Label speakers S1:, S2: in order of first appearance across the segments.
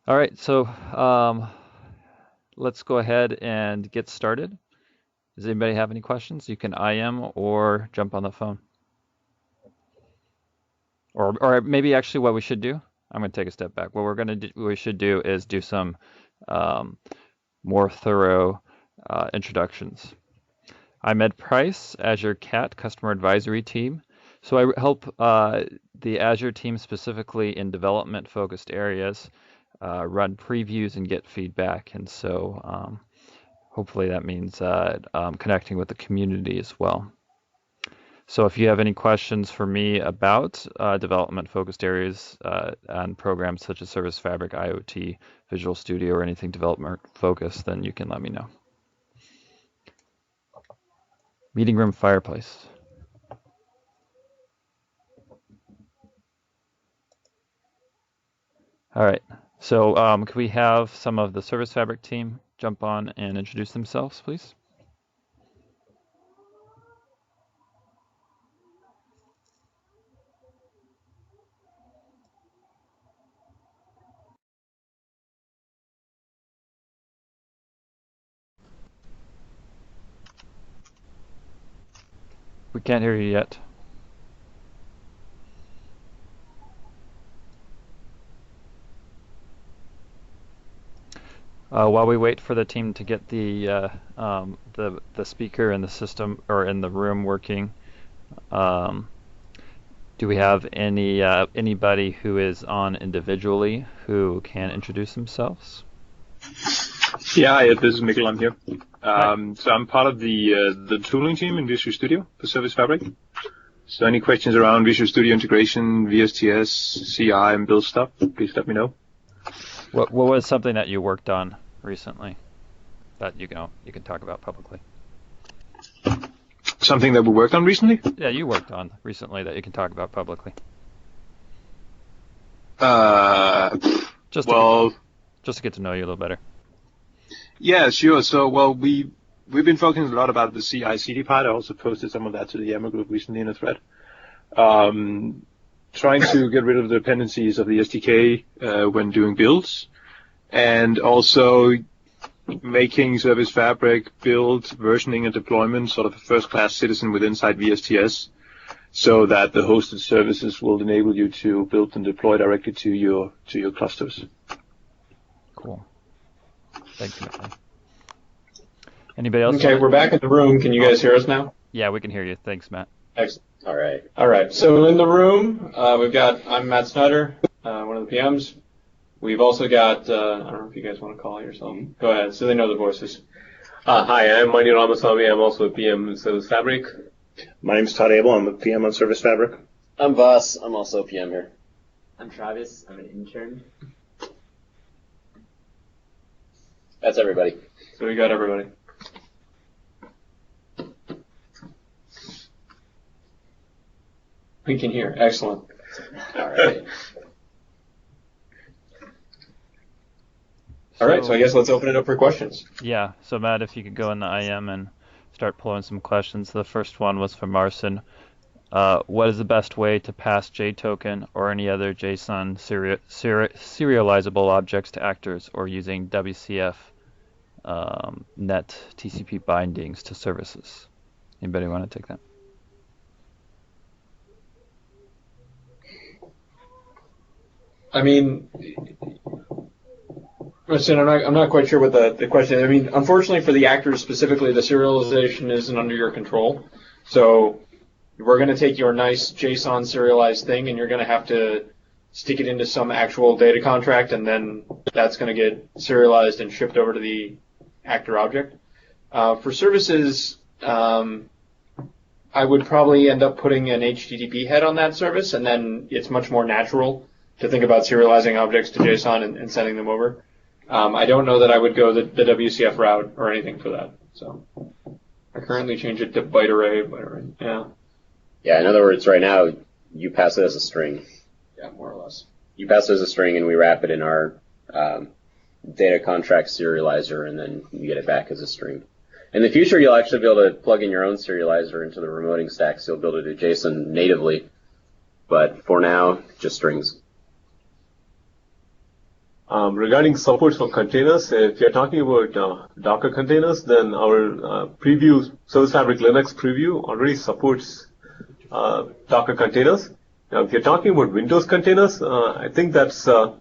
S1: All right, so let's go ahead and get started. Does anybody have any questions? You can IM or jump on the phone. Or maybe actually what we should do, I'm going to take a step back. What we should do is do some um, more thorough introductions. I'm Ed Price, Azure Cat Customer Advisory Team. So I help the Azure team specifically in development-focused areas run previews and get feedback. And so hopefully that means connecting with the community as well. So if you have any questions for me about development-focused areas on programs such as Service Fabric, IoT, Visual Studio, or anything development-focused, then you can let me know. Meeting room fireplace. All right. So can we have some of the Service Fabric team jump on and introduce themselves, please? We can't hear you yet. While we wait for the team to get the speaker and the system or in the room working, um, do we have anybody who is on individually who can introduce themselves?
S2: Yeah, hi, this is Mikkel. I'm here.
S1: Hi.
S2: So I'm part of the tooling team in Visual Studio for Service Fabric. So any questions around Visual Studio integration, VSTS, CI, and build stuff, please let me know.
S1: What was something that you worked on recently that you can talk about publicly?
S2: Something that we worked on recently?
S1: Yeah, you worked on recently that you can talk about publicly.
S2: Just
S1: to get to know you a little better.
S2: Yeah, sure. So, well, we've been focusing a lot about the CI/CD part. I also posted some of that to the YAML group recently in a thread. Trying to get rid of the dependencies of the SDK when doing builds, and also making Service Fabric build, versioning, and deployment sort of a first-class citizen with inside VSTS, so that the hosted services will enable you to build and deploy directly to your clusters.
S1: Cool. Thanks, Matt. Anybody else?
S3: Okay, we're back in the room. Can you guys hear us now?
S1: Yeah, we can hear you. Thanks, Matt.
S3: Excellent. All right. So in the room, I'm Matt Snyder, one of the PMs. We've also got, I don't know if you guys want to call yourself. Go ahead, so they know the voices.
S4: Hi, I'm Manir Ramaswamy. I'm also a PM in Service Fabric.
S5: My name's Todd Abel. I'm a PM on Service Fabric.
S6: I'm Voss. I'm also a PM here.
S7: I'm Travis. I'm an intern.
S6: That's everybody.
S3: So we got everybody. We can hear. Excellent. All right. All right, so I guess let's open it up for questions.
S1: Yeah, so Matt, if you could go in the IM and start pulling some questions. The first one was from Marcin. What is the best way to pass JToken or any other JSON serializable objects to actors, or using WCF net TCP bindings to services? Anybody want to take that?
S3: I mean, listen, I'm not quite sure what the question is. I mean, unfortunately for the actors specifically, the serialization isn't under your control. So we're going to take your nice JSON serialized thing, and you're going to have to stick it into some actual data contract, and then that's going to get serialized and shipped over to the actor object. For services, I would probably end up putting an HTTP head on that service, and then it's much more natural to think about serializing objects to JSON and sending them over. I don't know that I would go the WCF route or anything for that. So I currently change it to byte array. Yeah.
S6: Yeah, in other words, right now, you pass it as a string.
S3: Yeah, more or less.
S6: You pass it as a string, and we wrap it in our data contract serializer, and then you get it back as a string. In the future, you'll actually be able to plug in your own serializer into the remoting stack, so you'll be able to do JSON natively. But for now, just strings.
S4: Regarding support for containers, if you're talking about Docker containers, then our Service Fabric Linux preview already supports Docker containers. Now, if you're talking about Windows containers, I think that's on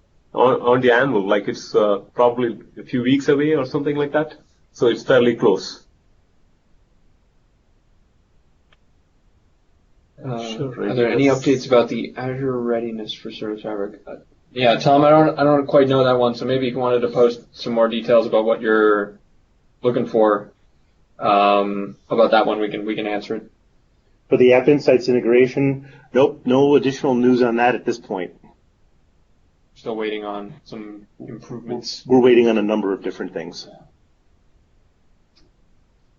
S4: the anvil, like it's probably a few weeks away or something like that. So it's fairly close.
S3: Are there any updates about the Azure readiness for Service Fabric? Yeah, Tom, I don't quite know that one, so maybe if you wanted to post some more details about what you're looking for about that one, we can answer it.
S5: For the App Insights integration, nope, no additional news on that at this point.
S3: Still waiting on some improvements.
S5: We're waiting on a number of different things.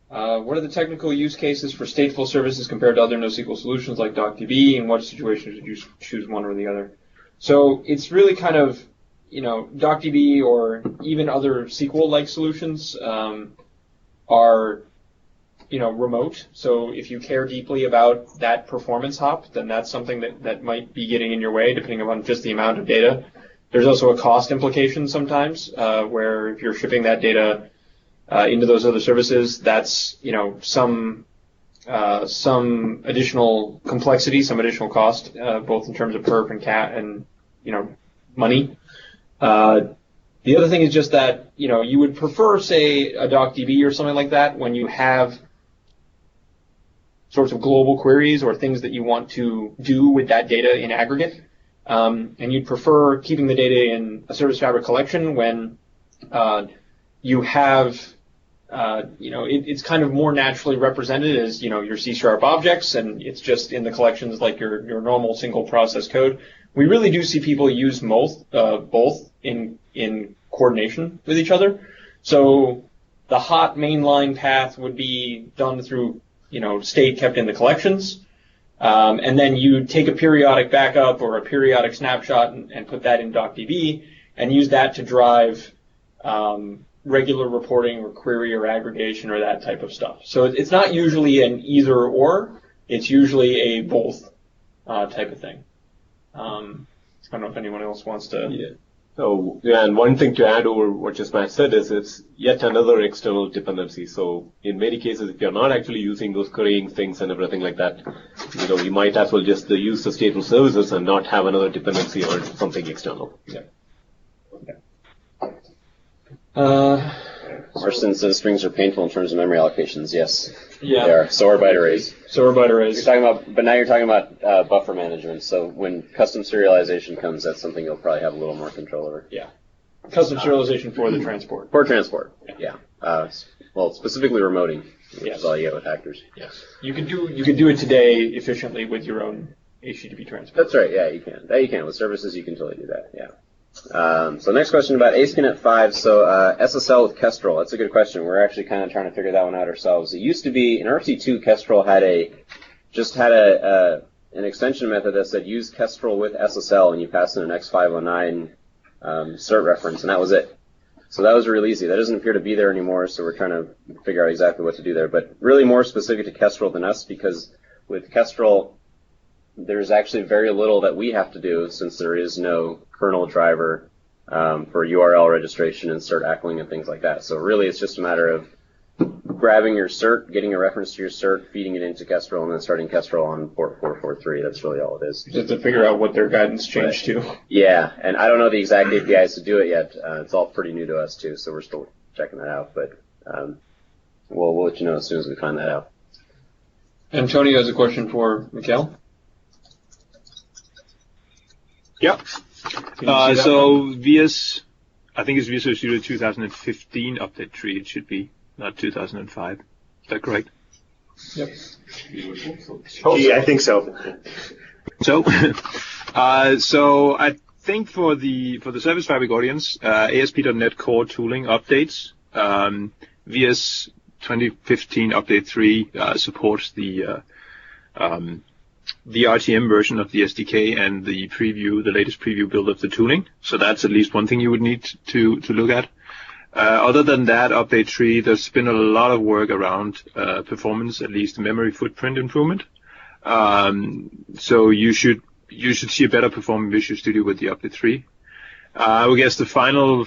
S3: What are the technical use cases for stateful services compared to other NoSQL solutions like DocDB? In what situations would you choose one or the other? So it's really kind of, DocDB or even other SQL-like solutions are, remote. So if you care deeply about that performance hop, then that's something that might be getting in your way, depending on just the amount of data. There's also a cost implication sometimes, where if you're shipping that data into those other services, that's some additional complexity, some additional cost, both in terms of perp and cat and money. The other thing is just that you would prefer, say, a DocDB or something like that when you have sorts of global queries or things that you want to do with that data in aggregate, and you'd prefer keeping the data in a Service Fabric collection when you have it's kind of more naturally represented as, your C# objects, and it's just in the collections like your normal single process code. We really do see people use both in coordination with each other. So the hot mainline path would be done through, state kept in the collections. And then you take a periodic backup or a periodic snapshot and put that in DocDB and use that to drive regular reporting or query or aggregation or that type of stuff. So it's not usually an either or, it's usually a both type of thing. I don't know if anyone else wants to.
S4: Yeah. So, and one thing to add over what just Matt said is it's yet another external dependency. So in many cases, if you're not actually using those querying things and everything like that, you might as well just use the stateful services and not have another dependency or something external.
S3: Yeah.
S6: Marston says strings are painful in terms of memory allocations. Yes,
S3: yeah,
S6: they are. So are byte arrays. But now you're talking about buffer management. So when custom serialization comes, that's something you'll probably have a little more control over.
S3: Yeah, custom serialization for the transport.
S6: For transport. Yeah. Well, specifically remoting, which is all you get with actors.
S3: Yes, you can do it today efficiently with your own HTTP transport.
S6: That's right. Yeah, you can. That you can with services. You can totally do that. Yeah. So next question about ASP.NET 5. So SSL with Kestrel. That's a good question. We're actually kind of trying to figure that one out ourselves. It used to be in RC2, Kestrel had an extension method that said use Kestrel with SSL, and you pass in an X509 cert reference, and that was it. So that was real easy. That doesn't appear to be there anymore, so we're trying to figure out exactly what to do there. But really more specific to Kestrel than us, because with Kestrel, there's actually very little that we have to do since there is no kernel driver for URL registration and cert ACLing and things like that. So really it's just a matter of grabbing your cert, getting a reference to your cert, feeding it into Kestrel, and then starting Kestrel on port 443. That's really all it is.
S3: Just to figure out what their guidance changed to.
S6: Yeah, and I don't know the exact APIs to do it yet. It's all pretty new to us too, so we're still checking that out. But we'll let you know as soon as we find that out.
S3: Antonio has a question for Mikhail.
S2: Yep. So VS, I think it's Visual Studio 2015 update 3. It should be, not 2005. Is that correct?
S3: Yep.
S5: Yeah, I think so.
S2: So I think for the Service Fabric audience, ASP.NET Core tooling updates, VS 2015 update 3 supports the RTM version of the SDK and the latest preview build of the tooling. So that's at least one thing you would need to look at. Other than that, update 3, there's been a lot of work around performance, at least memory footprint improvement. So you should see a better performing Visual Studio with the update 3. I would guess the final,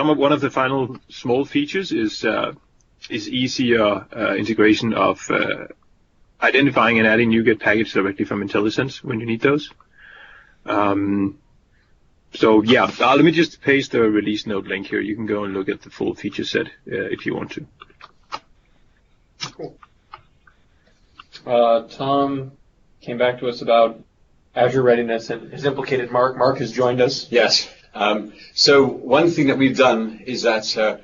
S2: one of the final small features is easier integration of identifying and adding NuGet packets directly from IntelliSense when you need those. So yeah, let me just paste the release note link here. You can go and look at the full feature set if you want to.
S3: Cool. Tom came back to us about Azure readiness and has implicated Mark. Mark has joined us.
S8: Yes. So one thing that we've done is that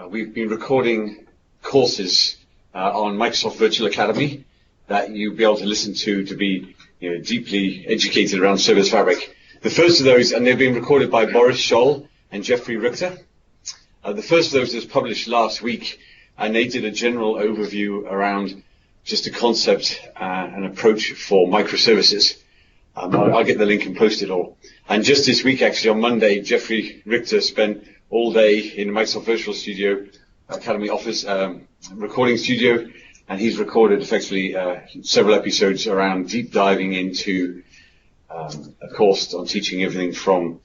S8: we've been recording courses on Microsoft Virtual Academy that you'll be able to listen to be deeply educated around Service Fabric. The first of those, and they've been recorded by Boris Scholl and Jeffrey Richter. The first of those was published last week, and they did a general overview around just a concept and approach for microservices. I'll get the link and post it all. And just this week, actually, on Monday, Jeffrey Richter spent all day in the Microsoft Virtual Studio Academy office recording studio, and he's recorded effectively several episodes around deep diving into a course on teaching everything from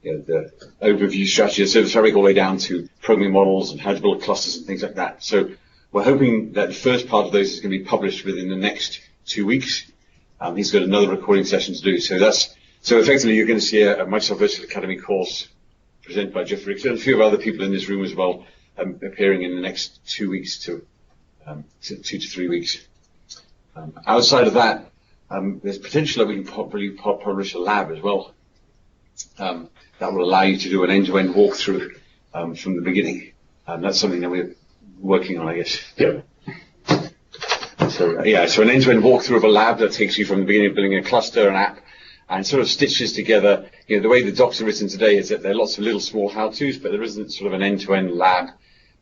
S8: the overview strategy of Service Fabric all the way down to programming models and how to build clusters and things like that. So we're hoping that the first part of those is going to be published within the next 2 weeks. He's got another recording session to do. So effectively you're going to see a Microsoft Virtual Academy course presented by Jeffrey Richter and a few other people in this room as well, appearing in the next 2 weeks to 2 to 3 weeks. Outside of that, there's potential that we can probably publish a lab as well. That will allow you to do an end-to-end walkthrough from the beginning. That's something that we're working on, I guess.
S5: Yep.
S8: So an end-to-end walkthrough of a lab that takes you from the beginning of building a cluster, an app, and sort of stitches together. The way the docs are written today is that there are lots of little small how-tos, but there isn't sort of an end-to-end lab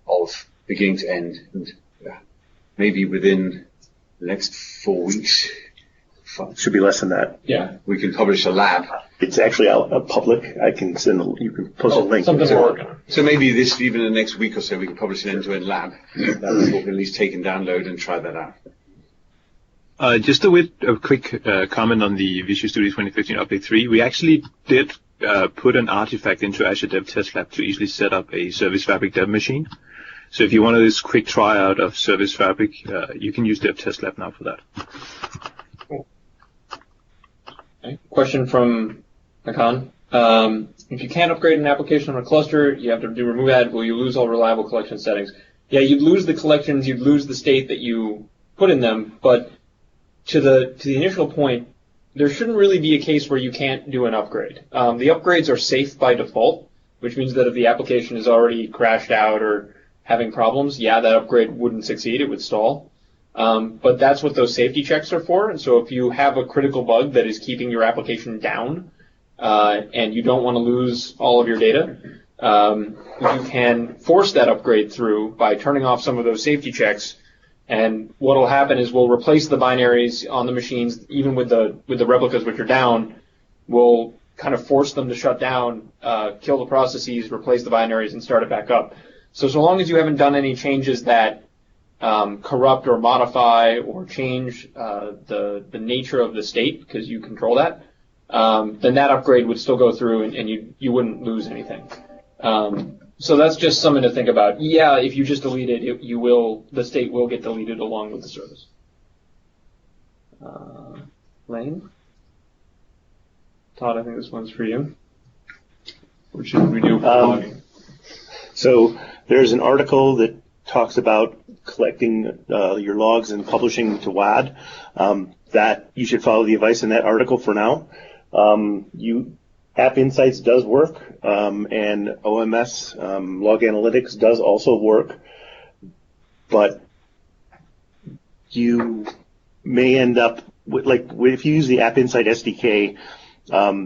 S8: of beginning to end. And maybe within the next 4 weeks.
S5: Should be less than that.
S3: Yeah.
S8: We can publish a lab.
S5: It's actually out public. I can you can post a link.
S3: Something we're working on.
S8: So maybe even in the next week or so, we can publish an end-to-end lab that people can at least take and download and try that out.
S2: Just a quick comment on the Visual Studio 2015 Update 3. We actually did put an artifact into Azure Dev Test Lab to easily set up a Service Fabric dev machine. So if you want this quick tryout of Service Fabric, you can use Dev Test Lab now for that.
S3: Okay. Question from Hakan. If you can't upgrade an application on a cluster, you have to do remove add. Will you lose all reliable collection settings? Yeah, you'd lose the collections, you'd lose the state that you put in them, but to the initial point, there shouldn't really be a case where you can't do an upgrade. The upgrades are safe by default, which means that if the application is already crashed out or having problems, that upgrade wouldn't succeed, it would stall. But that's what those safety checks are for. And so if you have a critical bug that is keeping your application down, and you don't want to lose all of your data, you can force that upgrade through by turning off some of those safety checks. And what will happen is we'll replace the binaries on the machines, even with the replicas which are down. We'll kind of force them to shut down, kill the processes, replace the binaries, and start it back up. So long as you haven't done any changes that corrupt or modify or change the nature of the state, because you control that, then that upgrade would still go through and you wouldn't lose anything. So that's just something to think about. If you just delete it, the state will get deleted along with the service. Lane? Todd, I think this one's for you. What should we do for logging?
S5: So there's an article that talks about collecting your logs and publishing to WAD. That you should follow the advice in that article for now. App Insights does work, and OMS Log Analytics does also work, but you may end up with, if you use the App Insight SDK,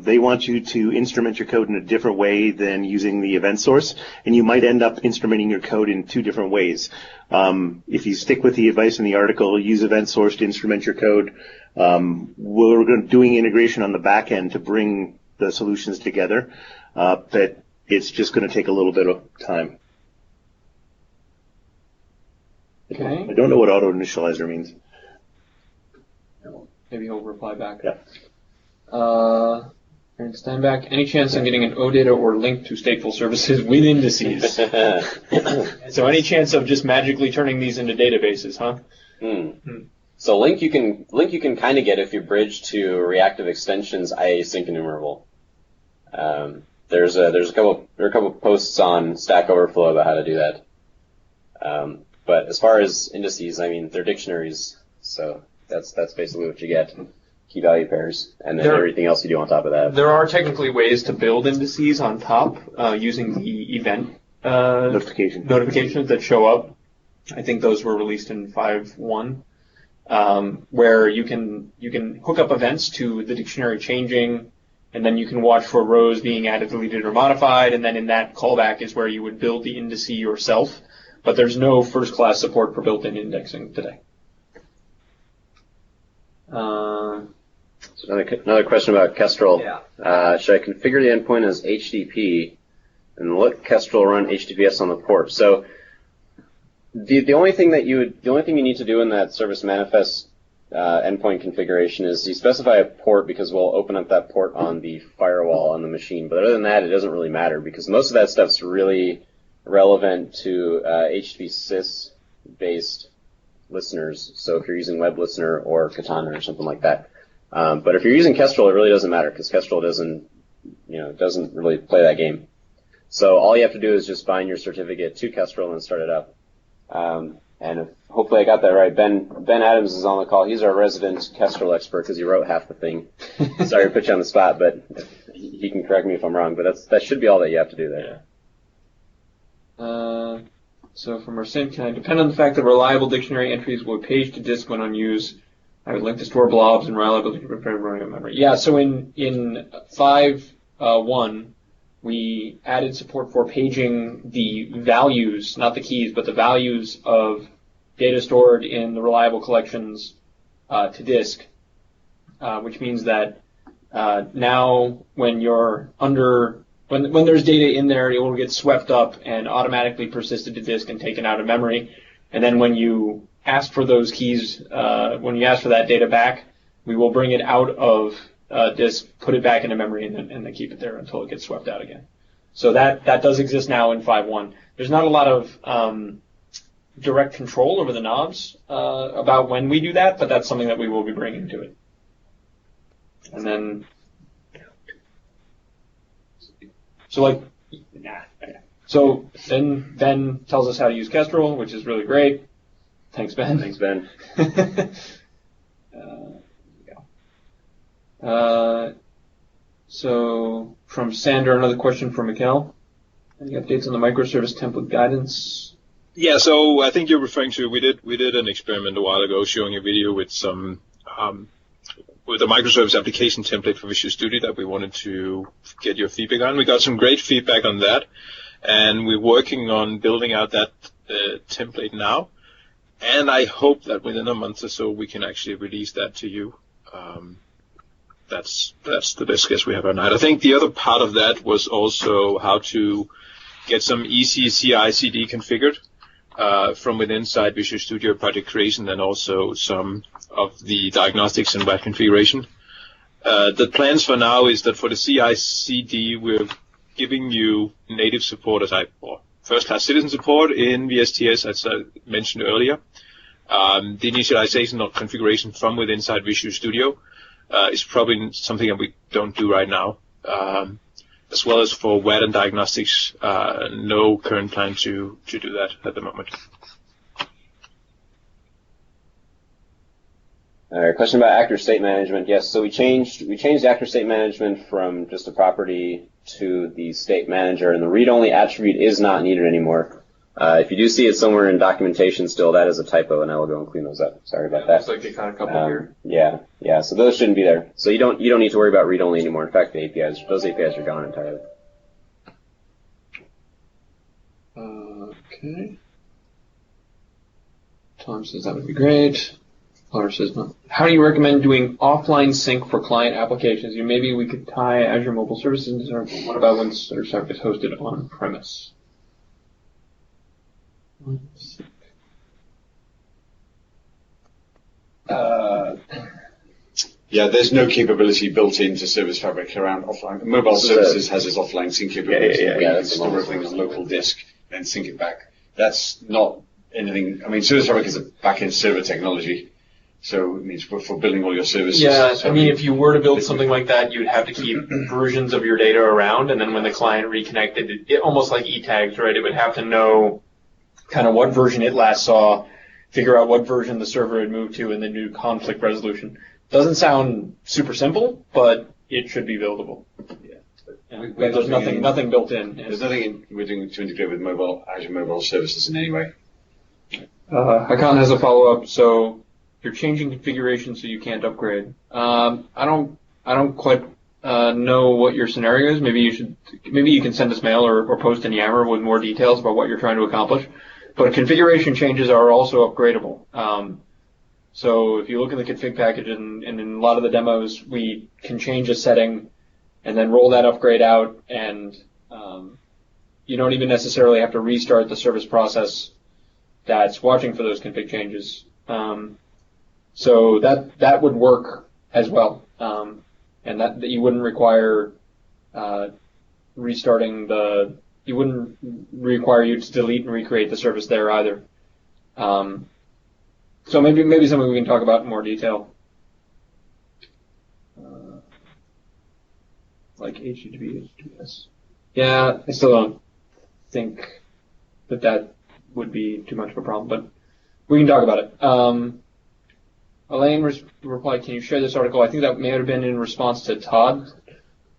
S5: they want you to instrument your code in a different way than using the event source, and you might end up instrumenting your code in 2 different ways. If you stick with the advice in the article, use event source to instrument your code. We're doing integration on the back end to bring the solutions together, but it's just going to take a little bit of time.
S3: Okay.
S5: I don't know what auto-initializer means.
S3: Maybe he'll reply back.
S5: Yeah.
S3: Aaron Steinbach, any chance on getting an OData or link to stateful services with indices? So any chance of just magically turning these into databases, huh?
S6: So link you can kind of get if you bridge to reactive extensions async enumerable. There are a couple posts on Stack Overflow about how to do that. But as far as indices, I mean, they're dictionaries, so that's basically what you get. Key value pairs, and then everything else you do on top of that.
S3: There are technically ways to build indices on top using the event notifications that show up. I think those were released in 5.1, where you can hook up events to the dictionary changing, and then you can watch for rows being added, deleted, or modified, and then in that callback is where you would build the indice yourself. But there's no first-class support for built-in indexing today.
S6: So another question about Kestrel. Yeah. Should I configure the endpoint as HTTP and let Kestrel run HTTPS on the port? So the only thing you need to do in that service manifest endpoint configuration is you specify a port because we'll open up that port on the firewall on the machine. But other than that, it doesn't really matter because most of that stuff's really relevant to HTTP sys based listeners. So if you're using Web Listener or Katana or something like that. But if you're using Kestrel, it really doesn't matter because Kestrel doesn't really play that game. So all you have to do is just bind your certificate to Kestrel and start it up. And hopefully I got that right. Ben Adams is on the call. He's our resident Kestrel expert because he wrote half the thing. Sorry to put you on the spot, but he can correct me if I'm wrong. But that should be all that you have to do there.
S3: Yeah. So from our sim, can I depend on the fact that reliable dictionary entries will page to disk when unused? I would link to store blobs and reliable memory. Yeah, so in 5.1, we added support for paging the values, not the keys, but the values of data stored in the reliable collections to disk, which means that now when you're when there's data in there, it will get swept up and automatically persisted to disk and taken out of memory. And then when you ask for those keys, when you ask for that data back, we will bring it out of disk, put it back into memory, and then keep it there until it gets swept out again. So that does exist now in 5.1. There's not a lot of direct control over the knobs about when we do that, but that's something that we will be bringing to it. And then, so then Ben tells us how to use Kestrel, which is really great. Thanks, Ben.
S6: Thanks, Ben.
S3: So from Sander, another question for Mikkel. Any updates on the microservice template guidance?
S2: Yeah, so I think you're referring to we did an experiment a while ago showing a video with some with a microservice application template for Visual Studio that we wanted to get your feedback on. We got some great feedback on that, and we're working on building out that template now. And I hope that within a month or so we can actually release that to you. That's the best guess we have on that. I think the other part of that was also how to get some easy CI/CD configured from within inside Visual Studio project creation, and also some of the diagnostics and web configuration. The plans for now is that for the CI/CD we're giving you native support or first-class citizen support in VSTS, as I mentioned earlier. The initialization of configuration from within inside Visual Studio is probably something that we don't do right now. As well as for WAD and diagnostics, no current plan to do that at the moment.
S6: All right, question about actor state management. Yes, so we changed actor state management from just a property to the state manager, and the read-only attribute is not needed anymore. If you do see it somewhere in documentation still, that is a typo, and I will go and clean those up. Sorry about that.
S3: Looks like they got a couple here.
S6: Yeah. So those shouldn't be there. So you don't need to worry about read-only anymore. In fact, those APIs are gone entirely.
S3: Okay. Tom says that would be great. Laura says no. How do you recommend doing offline sync for client applications? Maybe we could tie Azure Mobile Services. Or what about when service is hosted on premise?
S8: Yeah, there's no capability built into Service Fabric around offline. Mobile Services has its offline sync capability.
S6: Yeah,
S8: You can
S6: that's
S8: store everything on local disk and sync it back. That's not anything. I mean, Service Fabric is a back-end server technology, so it means for building all your services.
S3: Yeah,
S8: So
S3: I mean, if you were to build something like that, you'd have to keep versions of your data around, and then when the client reconnected, it almost like e-tags, right? It would have to know kind of what version it last saw, figure out what version the server had moved to, and then do conflict resolution. Doesn't sound super simple, but it should be buildable. Yeah. But there's nothing built in.
S8: There's nothing we're doing to integrate with Azure Mobile Services in any way.
S3: Hakan has a follow-up. So you're changing configuration so you can't upgrade. I don't quite know what your scenario is. Maybe you can send us mail or post in Yammer with more details about what you're trying to accomplish. But configuration changes are also upgradable. So if you look in the config package and in a lot of the demos, we can change a setting and then roll that upgrade out, and you don't even necessarily have to restart the service process that's watching for those config changes. So that would work as well, and that you wouldn't require restarting you wouldn't require you to delete and recreate the service there either. So maybe something we can talk about in more detail. Like HTTP, HTTPS. Yeah, I still don't think that would be too much of a problem, but we can talk about it. Elaine replied, can you share this article? I think that may have been in response to Todd.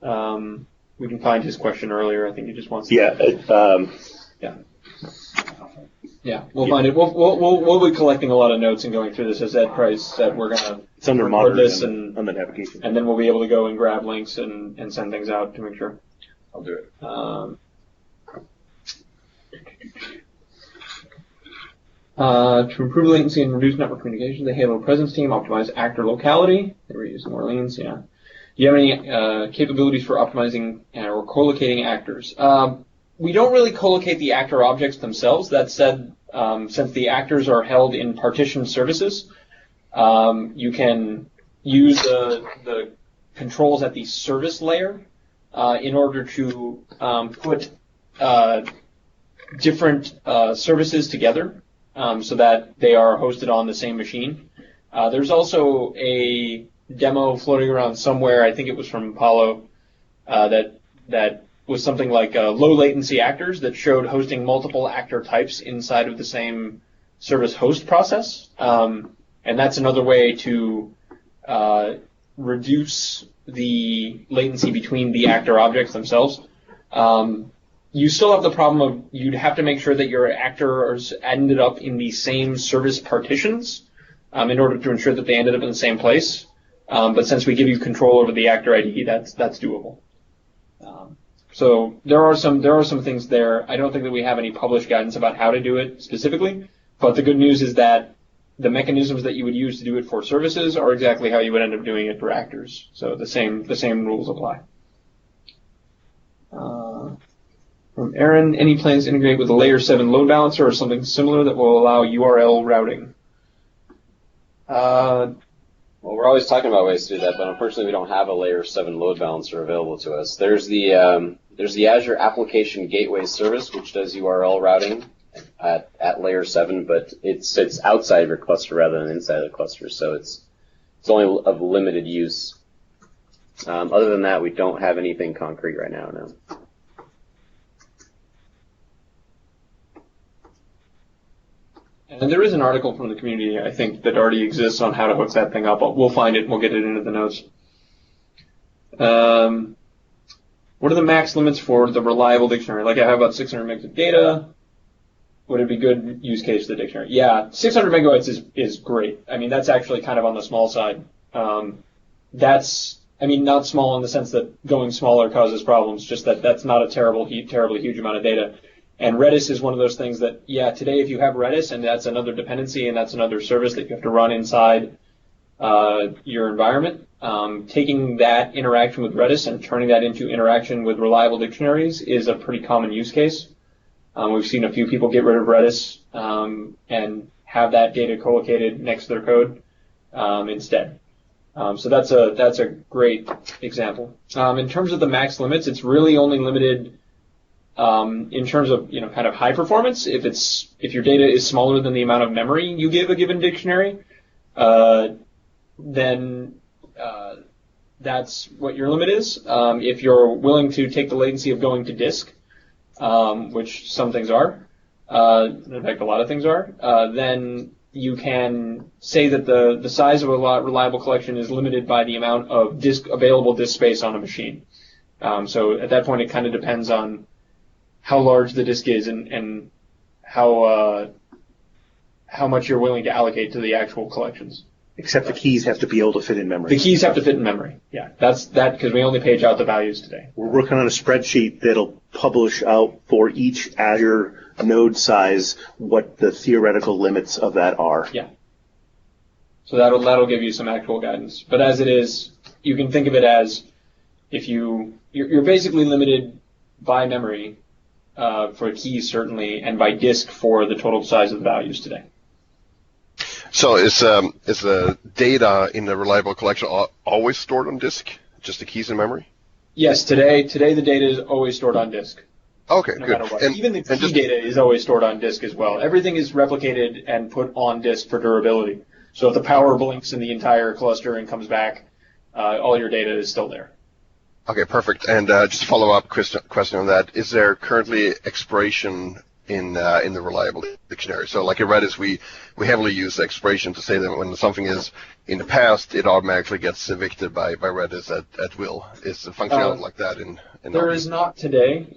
S3: We can find his question earlier. I think he just wants to.
S5: Yeah.
S3: Yeah, we'll find it. We'll be collecting a lot of notes and going through this, as Ed Price said. We're gonna record this
S5: on the navigation,
S3: and then we'll be able to go and grab links and send things out to make sure.
S8: I'll do it.
S3: To improve latency and reduce network communication, the Halo presence team optimize actor locality. They were using Orleans, yeah. Do you have any capabilities for optimizing or collocating actors? We don't really collocate the actor objects themselves. That said, since the actors are held in partitioned services, you can use the controls at the service layer in order to put different services together so that they are hosted on the same machine. There's also a demo floating around somewhere, I think it was from Apollo, that was something like low latency actors that showed hosting multiple actor types inside of the same service host process. And that's another way to reduce the latency between the actor objects themselves. You still have the problem of you'd have to make sure that your actors ended up in the same service partitions in order to ensure that they ended up in the same place. But since we give you control over the actor ID, that's doable. So there are some things there. I don't think that we have any published guidance about how to do it specifically, but the good news is that the mechanisms that you would use to do it for services are exactly how you would end up doing it for actors. So the same rules apply. From Aaron, any plans to integrate with a layer 7 load balancer or something similar that will allow URL routing?
S6: Well, we're always talking about ways to do that, but unfortunately we don't have a layer 7 load balancer available to us. There's the Azure Application Gateway Service, which does URL routing at layer 7, but it sits outside of your cluster rather than inside of the cluster, so it's only of limited use. Other than that, we don't have anything concrete right now, no.
S3: And there is an article from the community, I think, that already exists on how to hook that thing up. We'll find it and we'll get it into the notes. What are the max limits for the reliable dictionary? Like I have about 600 megs of data. Would it be good use case for the dictionary? Yeah, 600 megabytes is great. I mean, that's actually kind of on the small side. Not small in the sense that going smaller causes problems, just that that's not a terribly huge amount of data. And Redis is one of those things that, yeah, today if you have Redis and that's another dependency and that's another service that you have to run inside your environment, taking that interaction with Redis and turning that into interaction with reliable dictionaries is a pretty common use case. We've seen a few people get rid of Redis and have that data collocated next to their code instead. So that's a great example. In terms of the max limits, it's really only limited in terms of kind of high performance. If your data is smaller than the amount of memory you give a given dictionary, then that's what your limit is. If you're willing to take the latency of going to disk, which some things are, in fact a lot of things are, then you can say that the size of a reliable collection is limited by the amount of available disk space on a machine. So at that point, it kind of depends on how large the disk is and how much you're willing to allocate to the actual collections.
S5: Except the keys have to be able to fit in memory.
S3: The keys have to fit in memory. Yeah, that's because we only page out the values today.
S5: We're working on a spreadsheet that'll publish out for each Azure node size what the theoretical limits of that are.
S3: Yeah. So that'll give you some actual guidance. But as it is, you can think of it as if you're basically limited by memory for keys certainly, and by disk for the total size of the values today.
S9: So is the data in the reliable collection always stored on disk, just the keys in memory?
S3: Yes, today the data is always stored on disk.
S9: Okay,
S3: no
S9: good.
S3: Matter what. Even the key data is always stored on disk as well. Everything is replicated and put on disk for durability. So if the power blinks in the entire cluster and comes back, all your data is still there.
S9: Okay, perfect. And just a follow-up question on that: is there currently expiration in the reliable dictionary? So like in Redis, we heavily use expiration to say that when something is in the past, it automatically gets evicted by Redis at will. Is the functionality like that in
S3: there is not today.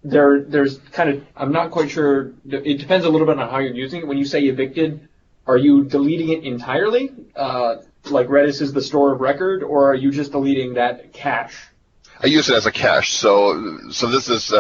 S3: There's kind of, I'm not quite sure. It depends a little bit on how you're using it. When you say evicted, are you deleting it entirely, like Redis is the store of record, or are you just deleting that cache?
S9: I use it as a cache. So this is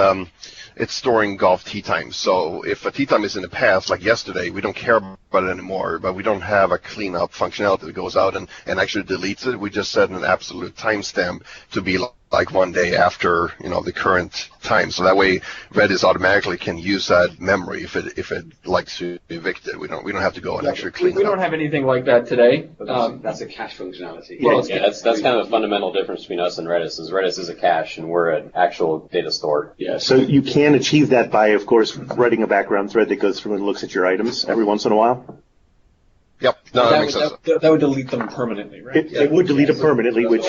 S9: it's storing golf tee times. So if a tee time is in the past, like yesterday, we don't care about it anymore, but we don't have a cleanup functionality that goes out and actually deletes it. We just set an absolute timestamp to be like 1 day after the current time. So that way Redis automatically can use that memory if it likes to evict it. We don't have to go and actually clean it up.
S3: We don't have anything like that today.
S8: That's a cache functionality.
S6: Well, yeah, that's kind of a fundamental difference between us and Redis. Is Redis is a cache and we're an actual data store.
S5: Yeah. So you can achieve that by, of course, writing a background thread that goes through and looks at your items every once in a while.
S9: Yep. No, that makes sense.
S3: That would delete them permanently, right?
S5: It would delete them permanently, which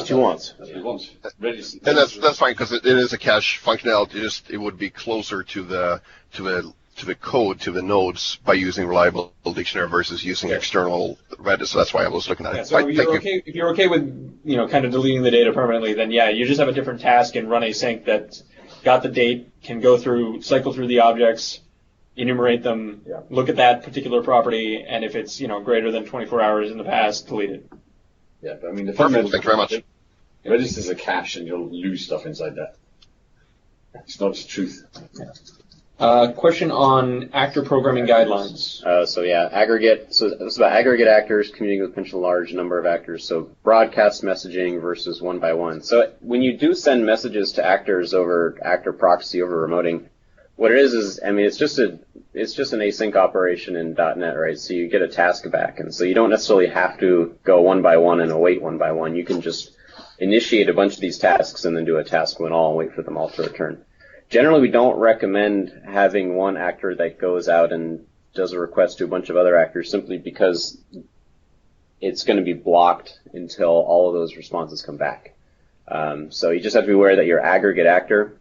S5: you want.
S9: And that's fine because it is a cache functionality. It would be closer to the code, to the nodes by using reliable dictionary versus using external Redis. So that's why I was looking at it.
S3: So if you're okay with kind of deleting the data permanently, then yeah, you just have a different task and run async that's got the date, can go through, cycle through the objects, enumerate them, look at that particular property, and if it's greater than 24 hours in the past, delete it.
S8: Yeah, but I mean,
S9: perfect. Thank you very much.
S8: Redis is a cache, and you'll lose stuff inside that. It's not the truth.
S3: Question on actor programming guidelines.
S6: Aggregate. So it's about aggregate actors communicating with a potential large number of actors. So broadcast messaging versus one by one. So when you do send messages to actors over actor proxy over remoting, what it is it's just an async operation in .NET, right? So you get a task back, and so you don't necessarily have to go one by one and await one by one. You can just initiate a bunch of these tasks and then do a task when all and wait for them all to return. Generally, we don't recommend having one actor that goes out and does a request to a bunch of other actors simply because it's going to be blocked until all of those responses come back. So you just have to be aware that your aggregate actor,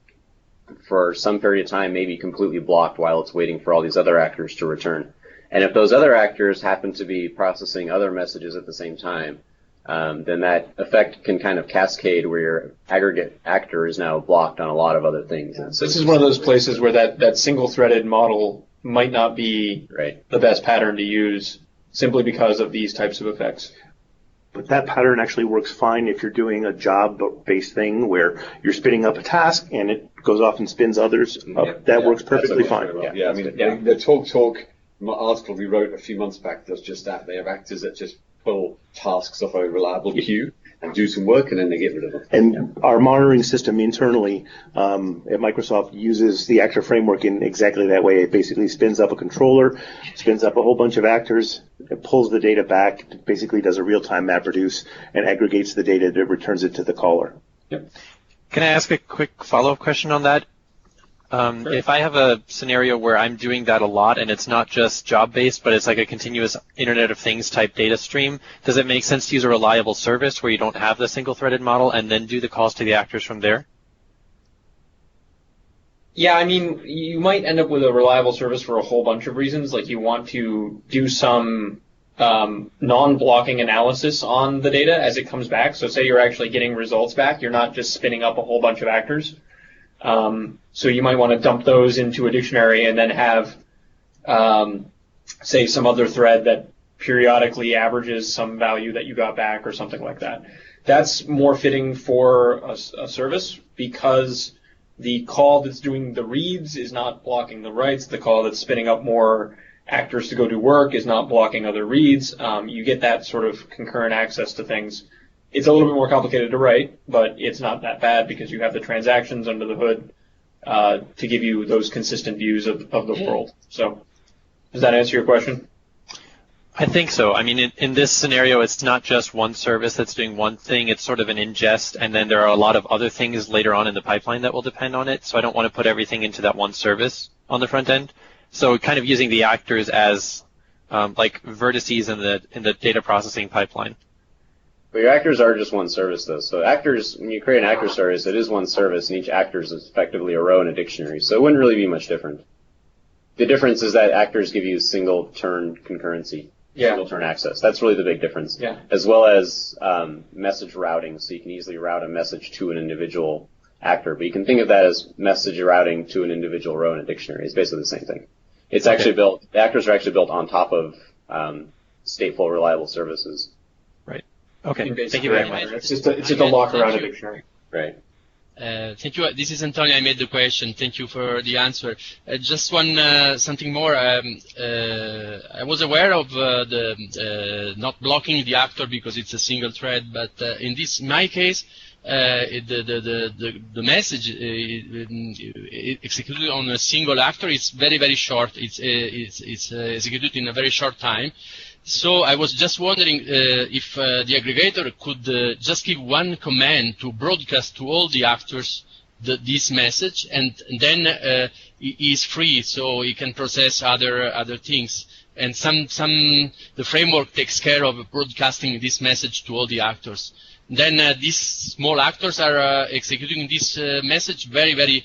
S6: for some period of time, may be completely blocked while it's waiting for all these other actors to return. And if those other actors happen to be processing other messages at the same time, then that effect can kind of cascade where your aggregate actor is now blocked on a lot of other things.
S3: Yeah. So this is one of those places where that single-threaded model might not be the best pattern to use simply because of these types of effects.
S5: But that pattern actually works fine if you're doing a job-based thing where you're spinning up a task and it goes off and spins others up. That works perfectly fine.
S8: Yeah, I mean, the Talk article we wrote a few months back does just that. They have actors that just pull tasks off a reliable queue do some work, and then they get rid of them.
S5: And our monitoring system internally at Microsoft uses the actor framework in exactly that way. It basically spins up a controller, spins up a whole bunch of actors, it pulls the data back, basically does a real-time MapReduce, and aggregates the data that returns it to the caller.
S3: Yep.
S10: Can I ask a quick follow-up question on that?
S3: Sure.
S10: If I have a scenario where I'm doing that a lot and it's not just job-based, but it's like a continuous Internet of Things type data stream, does it make sense to use a reliable service where you don't have the single-threaded model and then do the calls to the actors from there?
S3: Yeah, I mean, you might end up with a reliable service for a whole bunch of reasons. Like you want to do some non-blocking analysis on the data as it comes back. So say you're actually getting results back. You're not just spinning up a whole bunch of actors. So you might want to dump those into a dictionary and then have, say, some other thread that periodically averages some value that you got back or something like that. That's more fitting for a service because the call that's doing the reads is not blocking the writes. The call that's spinning up more actors to go do work is not blocking other reads. You get that sort of concurrent access to things. It's a little bit more complicated to write, but it's not that bad because you have the transactions under the hood to give you those consistent views of the world. So does that answer your question?
S10: I think so. I mean, in this scenario, it's not just one service that's doing one thing. It's sort of an ingest, and then there are a lot of other things later on in the pipeline that will depend on it. So I don't want to put everything into that one service on the front end. So kind of using the actors as like vertices in the data processing pipeline.
S6: But your actors are just one service, though. So actors, when you create an actor service, it is one service, and each actor is effectively a row in a dictionary. So it wouldn't really be much different. The difference is that actors give you single-turn concurrency, single-turn access. That's really the big difference.
S3: Yeah.
S6: As well as message routing, so you can easily route a message to an individual actor. But you can think of that as message routing to an individual row in a dictionary. It's basically the same thing. It's actually built, the actors are actually built on top of stateful, reliable services.
S10: Right. Okay. Thank you very much.
S3: It's just a lock around a dictionary.
S6: Right.
S11: Thank you. This is Antonio. I made the question. Thank you for the answer. Just something more. I was aware of the not blocking the actor because it's a single thread, but in my case, the message executed on a single actor is very, very short. It's executed in a very short time. So I was just wondering if the aggregator could just give one command to broadcast to all the actors this message, and then he is free, so he can process other things. And the framework takes care of broadcasting this message to all the actors. Then these small actors are executing this message very, very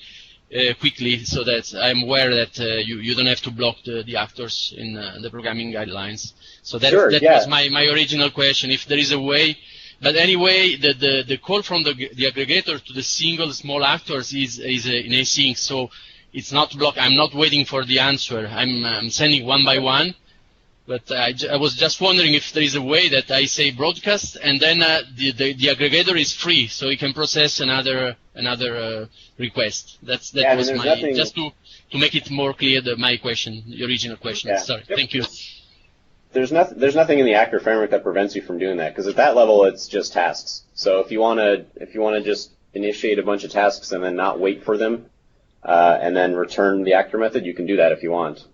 S11: quickly, so that I'm aware that you don't have to block the actors in the programming guidelines. So that was my original question, if there is a way. But anyway, the call from the aggregator to the single small actors is in async, so it's not blocked. I'm not waiting for the answer. I'm sending one by one. But I was just wondering if there is a way that I say broadcast, and then the aggregator is free, so he can process another request. That was my just to make it more clear my question, the original question.
S6: Yeah.
S11: Sorry, thank you.
S6: There's nothing in the actor framework that prevents you from doing that, because at that level it's just tasks. So if you want to just initiate a bunch of tasks and then not wait for them, and then return the actor method, you can do that if you want.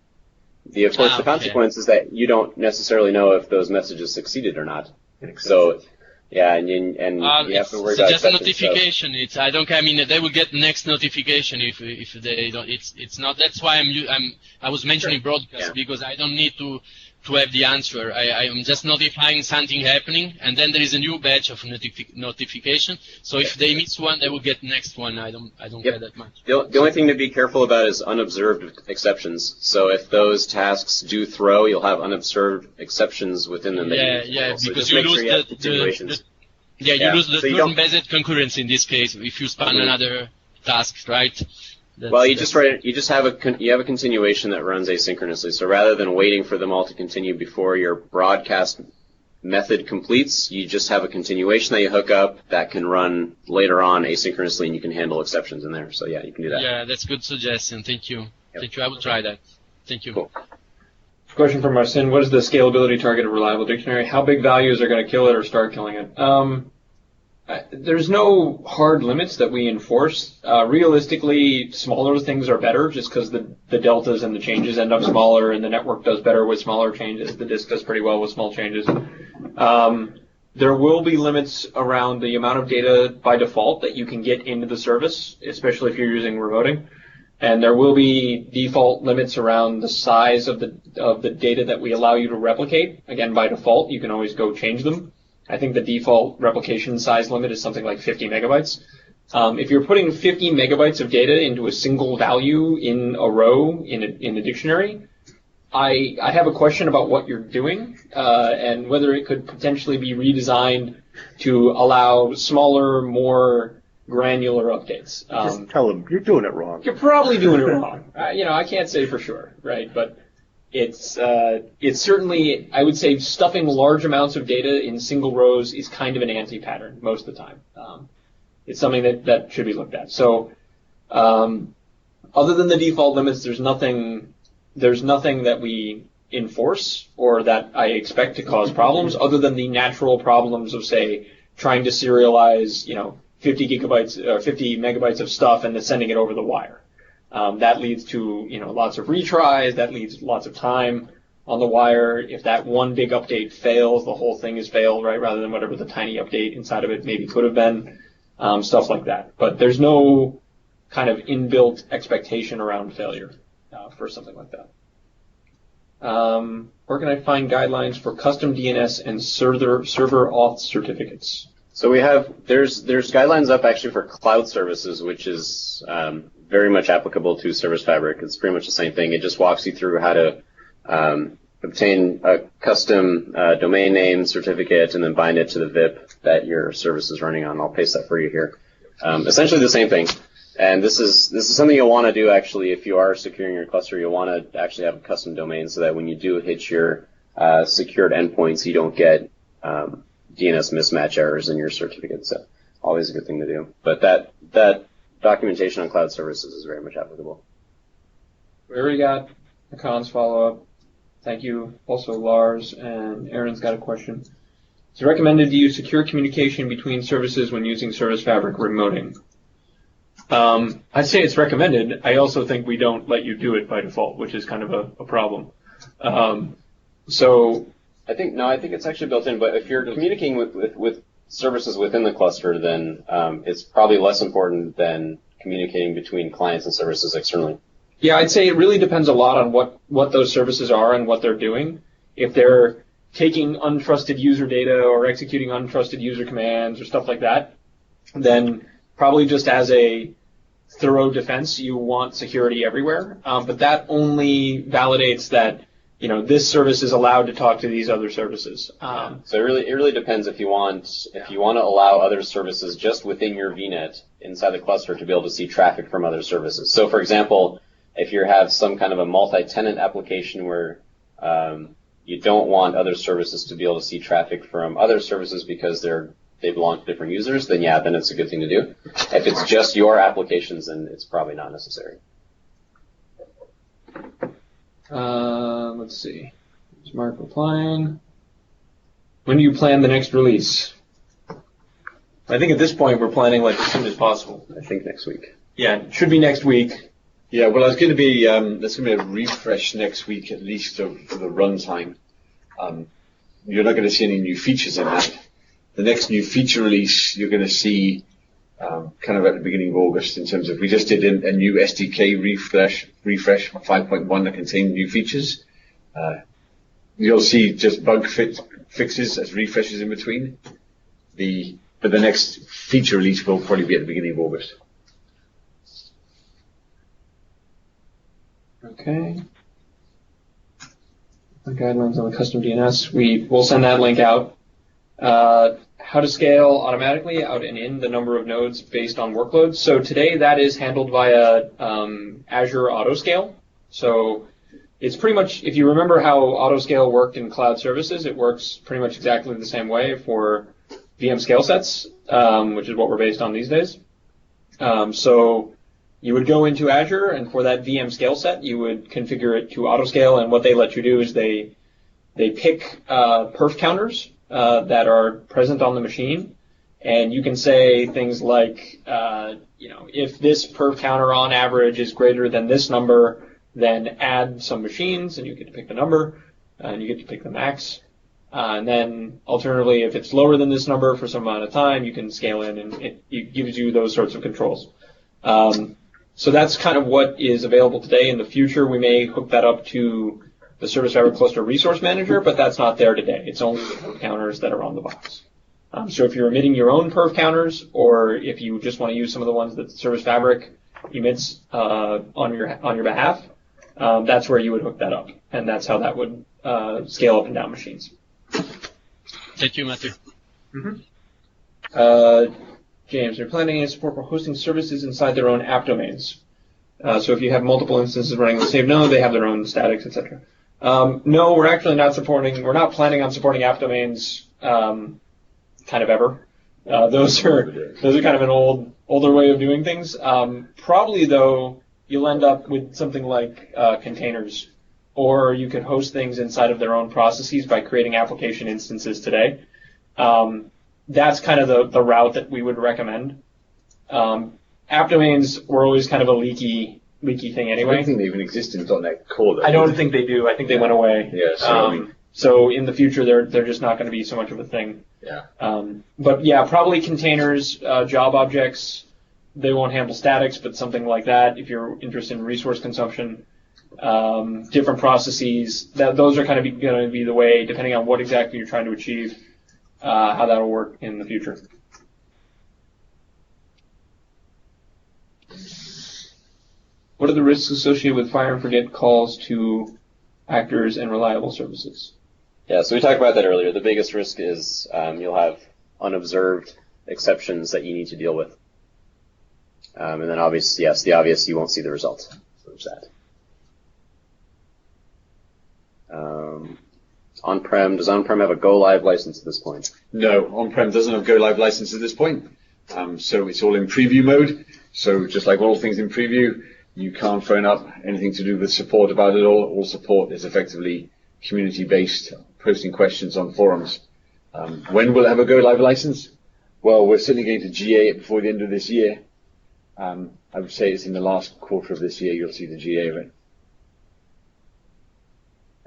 S6: The consequence is that you don't necessarily know if those messages succeeded or not. So, yeah, and you have to worry about
S11: just a notification. They will get next notification if they don't. It's not. That's why I was mentioning broadcast, because I don't need to have the answer. I'm just notifying something happening, and then there is a new batch of notification. So if they miss one, they will get next one. I don't care that much.
S6: The only thing to be careful about is unobserved exceptions. So if those tasks do throw, you'll have unobserved exceptions within them.
S11: Because you lose you lose the turn-based concurrency in this case if you span another task, right?
S6: You have a continuation that runs asynchronously. So rather than waiting for them all to continue before your broadcast method completes, you just have a continuation that you hook up that can run later on asynchronously, and you can handle exceptions in there. So yeah, you can do that.
S11: Yeah, that's a good suggestion. Thank you. Yep. Thank you. I will try that. Thank you.
S6: Cool.
S3: Question from Marcin: what is the scalability target of Reliable Dictionary? How big values are going to kill it or start killing it? There's no hard limits that we enforce. Realistically, smaller things are better just because the deltas and the changes end up smaller, and the network does better with smaller changes. The disk does pretty well with small changes. There will be limits around the amount of data by default that you can get into the service, especially if you're using remoting. And there will be default limits around the size of the data that we allow you to replicate. Again, by default, you can always go change them. I think the default replication size limit is something like 50 megabytes. If you're putting 50 megabytes of data into a single value in a row in a dictionary, I have a question about what you're doing and whether it could potentially be redesigned to allow smaller, more granular updates.
S5: Just tell them you're doing it wrong.
S3: You're probably doing it wrong. I can't say for sure, right? But it's certainly, I would say, stuffing large amounts of data in single rows is kind of an anti-pattern most of the time. It's something that should be looked at. So, other than the default limits, there's nothing that we enforce or that I expect to cause problems, other than the natural problems of, say, trying to serialize, 50 gigabytes or 50 megabytes of stuff and then sending it over the wire. That leads to, lots of retries. That leads lots of time on the wire. If that one big update fails, the whole thing is failed, right? Rather than whatever the tiny update inside of it maybe could have been, stuff like that. But there's no kind of inbuilt expectation around failure for something like that. Where can I find guidelines for custom DNS and server auth certificates?
S6: So there's guidelines up actually for cloud services, which is very much applicable to Service Fabric. It's pretty much the same thing. It just walks you through how to obtain a custom domain name certificate and then bind it to the VIP that your service is running on. I'll paste that for you here. Essentially the same thing. And this is something you'll want to do actually if you are securing your cluster. You'll want to actually have a custom domain so that when you do hit your secured endpoints, you don't get DNS mismatch errors in your certificate. So always a good thing to do. But that documentation on cloud services is very much applicable.
S3: We already got a cons follow-up. Thank you. Also, Lars and Aaron's got a question. Is it recommended to use secure communication between services when using Service Fabric remoting? I'd say it's recommended. I also think we don't let you do it by default, which is kind of a problem. So
S6: I think it's actually built in, but if you're communicating with services within the cluster, then it's probably less important than communicating between clients and services externally.
S3: Yeah, I'd say it really depends a lot on what those services are and what they're doing. If they're taking untrusted user data or executing untrusted user commands or stuff like that, then probably just as a thorough defense, you want security everywhere. But that only validates that this service is allowed to talk to these other services.
S6: So it really depends if you want to allow other services just within your VNet inside the cluster to be able to see traffic from other services. So for example, if you have some kind of a multi-tenant application where you don't want other services to be able to see traffic from other services because they belong to different users, then it's a good thing to do. If it's just your applications, then it's probably not necessary.
S3: Let's see. Is Mark replying? When do you plan the next release? I think at this point we're planning like as soon as possible.
S6: I think next week.
S3: Yeah, it should be next week.
S8: Yeah, well, there's going to be a refresh next week at least of the runtime. You're not going to see any new features in that. The next new feature release you're going to see kind of at the beginning of August in terms of we just did a new SDK refresh 5.1 that contained new features. You'll see just bug fixes as refreshes in between. But the next feature release will probably be at the beginning of August.
S3: Okay. The guidelines on the custom DNS. We'll send that link out. How to scale automatically out and in the number of nodes based on workloads. So today that is handled via Azure Autoscale. So it's pretty much, if you remember how Autoscale worked in cloud services, it works pretty much exactly the same way for VM scale sets, which is what we're based on these days. So you would go into Azure, and for that VM scale set, you would configure it to Autoscale, and what they let you do is they pick perf counters that are present on the machine, And you can say things like, if this perf counter on average is greater than this number, then add some machines, and you get to pick the number, and you get to pick the max. And then, alternatively, if it's lower than this number for some amount of time, you can scale in, and it gives you those sorts of controls. So that's kind of what is available today. In the future, we may hook that up to the Service Fabric Cluster Resource Manager, but that's not there today. It's only the perf counters that are on the box. So if you're emitting your own perf counters, or if you just want to use some of the ones that Service Fabric emits on your behalf, that's where you would hook that up, and that's how that would scale up and down machines.
S11: Thank you, Matthew.
S3: Mm-hmm. James, they're planning any support for hosting services inside their own app domains. So if you have multiple instances running the same node, they have their own statics, etc. No, we're actually not supporting. We're not planning on supporting app domains. Kind of ever. Those are kind of an older way of doing things. Probably though, you'll end up with something like containers, or you could host things inside of their own processes by creating application instances today. That's kind of the route that we would recommend. App domains were always kind of a leaky thing anyway.
S8: I don't think they even exist in .NET Core, though.
S3: I don't think they do. I think they went away.
S8: Yeah,
S3: so in the future, they're just not going to be so much of a thing.
S8: Yeah.
S3: But yeah, probably containers, job objects. They won't handle statics, but something like that. If you're interested in resource consumption, different processes, those are kind of going to be the way, depending on what exactly you're trying to achieve, how that'll work in the future. What are the risks associated with fire and forget calls to actors and reliable services?
S6: Yeah, so we talked about that earlier. The biggest risk is you'll have unobserved exceptions that you need to deal with. And then obviously, yes, the obvious, you won't see the results. So there's that. On-prem, does on-prem have a go-live license at this point?
S8: No, on-prem doesn't have go-live license at this point. So it's all in preview mode. So just like all things in preview, you can't phone up anything to do with support about it all. All support is effectively community-based, posting questions on forums. When will it have a go-live license? Well, we're certainly going to GA it before the end of this year. I would say it's in the last quarter of this year you'll see the GA of it.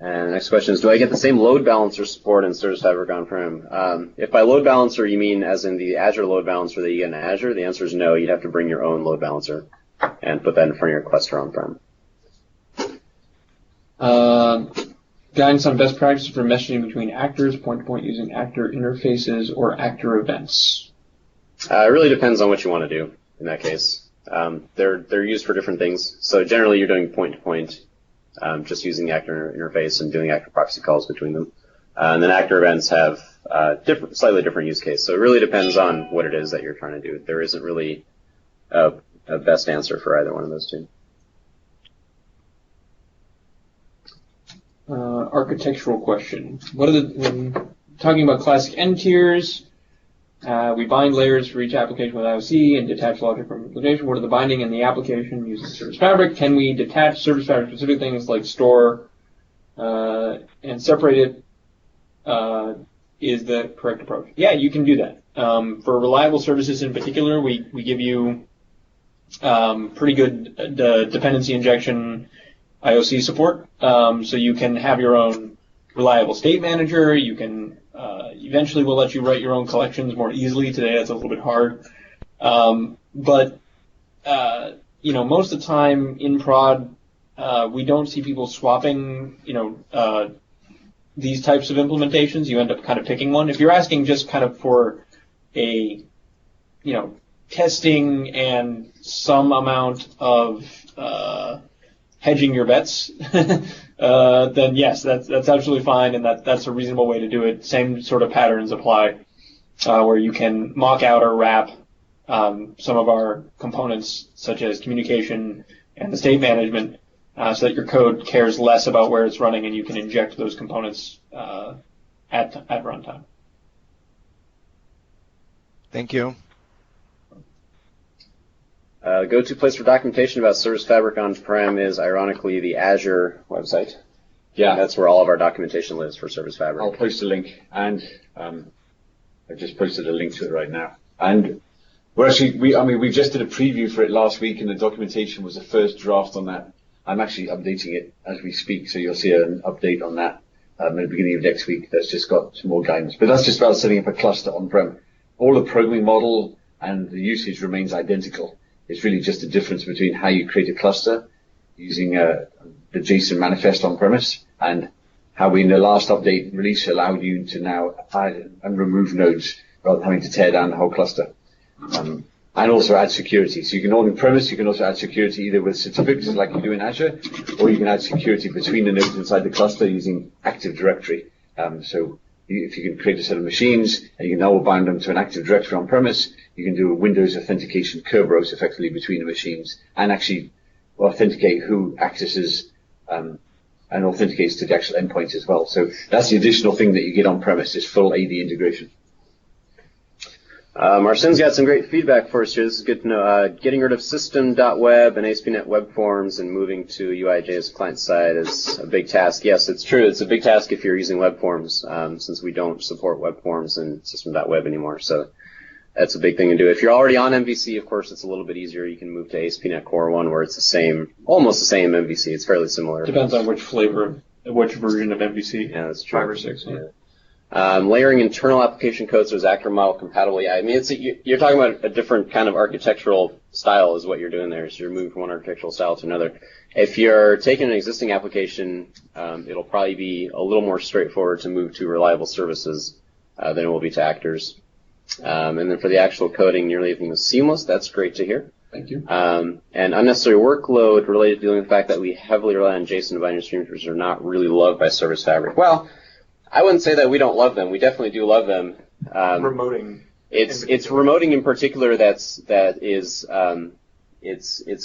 S6: And the next question is, do I get the same load balancer support in Service Fabric on-prem? If by load balancer you mean as in the Azure load balancer that you get in Azure, the answer is no. You'd have to bring your own load balancer and put that in front of your cluster on-prem.
S3: Guidance on best practices for messaging between actors, point-to-point using actor interfaces or actor events.
S6: It really depends on what you want to do in that case. They're used for different things. So generally you're doing point-to-point, just using the actor interface and doing actor proxy calls between them. And then actor events have slightly different use case. So it really depends on what it is that you're trying to do. There isn't really a best answer for either one of those two.
S3: Architectural question. When talking about classic N tiers, we bind layers for each application with IOC and detach logic from implementation. What are the binding in the application using Service Fabric? Can we detach Service Fabric specific things like store and separate it? Is the correct approach? Yeah, you can do that. For reliable services in particular, we give you pretty good dependency injection IOC support. So you can have your own reliable state manager. You can eventually we'll let you write your own collections more easily. Today that's a little bit hard. But most of the time in prod, we don't see people swapping, these types of implementations. You end up kind of picking one. If you're asking just kind of for a, testing and some amount of hedging your bets, then yes, that's absolutely fine, and that's a reasonable way to do it. Same sort of patterns apply, where you can mock out or wrap some of our components, such as communication and the state management, so that your code cares less about where it's running, and you can inject those components at runtime.
S12: Thank you.
S6: Go-to place for documentation about Service Fabric on-prem is, ironically, the Azure website.
S8: Yeah.
S6: That's where all of our documentation lives for Service Fabric.
S8: I'll post a link, and I've just posted a link to it right now. And we just did a preview for it last week, and the documentation was the first draft on that. I'm actually updating it as we speak, so you'll see an update on that at the beginning of next week. That's just got some more guidance. But that's just about setting up a cluster on-prem. All the programming model and the usage remains identical. It's really just a difference between how you create a cluster using the JSON manifest on-premise and how we, in the last update release, allowed you to now add and remove nodes rather than having to tear down the whole cluster. And also add security. So you can on-premise, you can also add security either with certificates like you do in Azure, or you can add security between the nodes inside the cluster using Active Directory. So if you can create a set of machines and you can double bind them to an Active Directory on-premise, you can do a Windows authentication Kerberos effectively between the machines and actually authenticate who accesses and authenticates to the actual endpoints as well. So that's the additional thing that you get on-premise, is full AD integration.
S6: Marcin's got some great feedback for us here. This is good to know. Getting rid of system.web and ASP.NET web forms and moving to UI.js client-side is a big task. Yes, it's true. It's a big task if you're using web forms, since we don't support web forms in system.web anymore. So that's a big thing to do. If you're already on MVC, of course, it's a little bit easier. You can move to ASP.NET Core 1, where it's the same, almost the same MVC. It's fairly similar.
S3: Depends on which flavor, which version of MVC.
S6: Yeah, that's true.
S3: 5 or 6. Yeah.
S6: Layering internal application code so it's actor model compatible. Yeah, I mean, you're talking about a different kind of architectural style is what you're doing there. So you're moving from one architectural style to another. If you're taking an existing application, it'll probably be a little more straightforward to move to reliable services than it will be to actors. And then for the actual coding, nearly everything is seamless. That's great to hear.
S3: Thank you.
S6: And unnecessary workload related to dealing with the fact that we heavily rely on JSON and binary streams, which are not really loved by Service Fabric. Well, I wouldn't say that we don't love them. We definitely do love them.
S3: Remoting.
S6: It's remoting in particular it's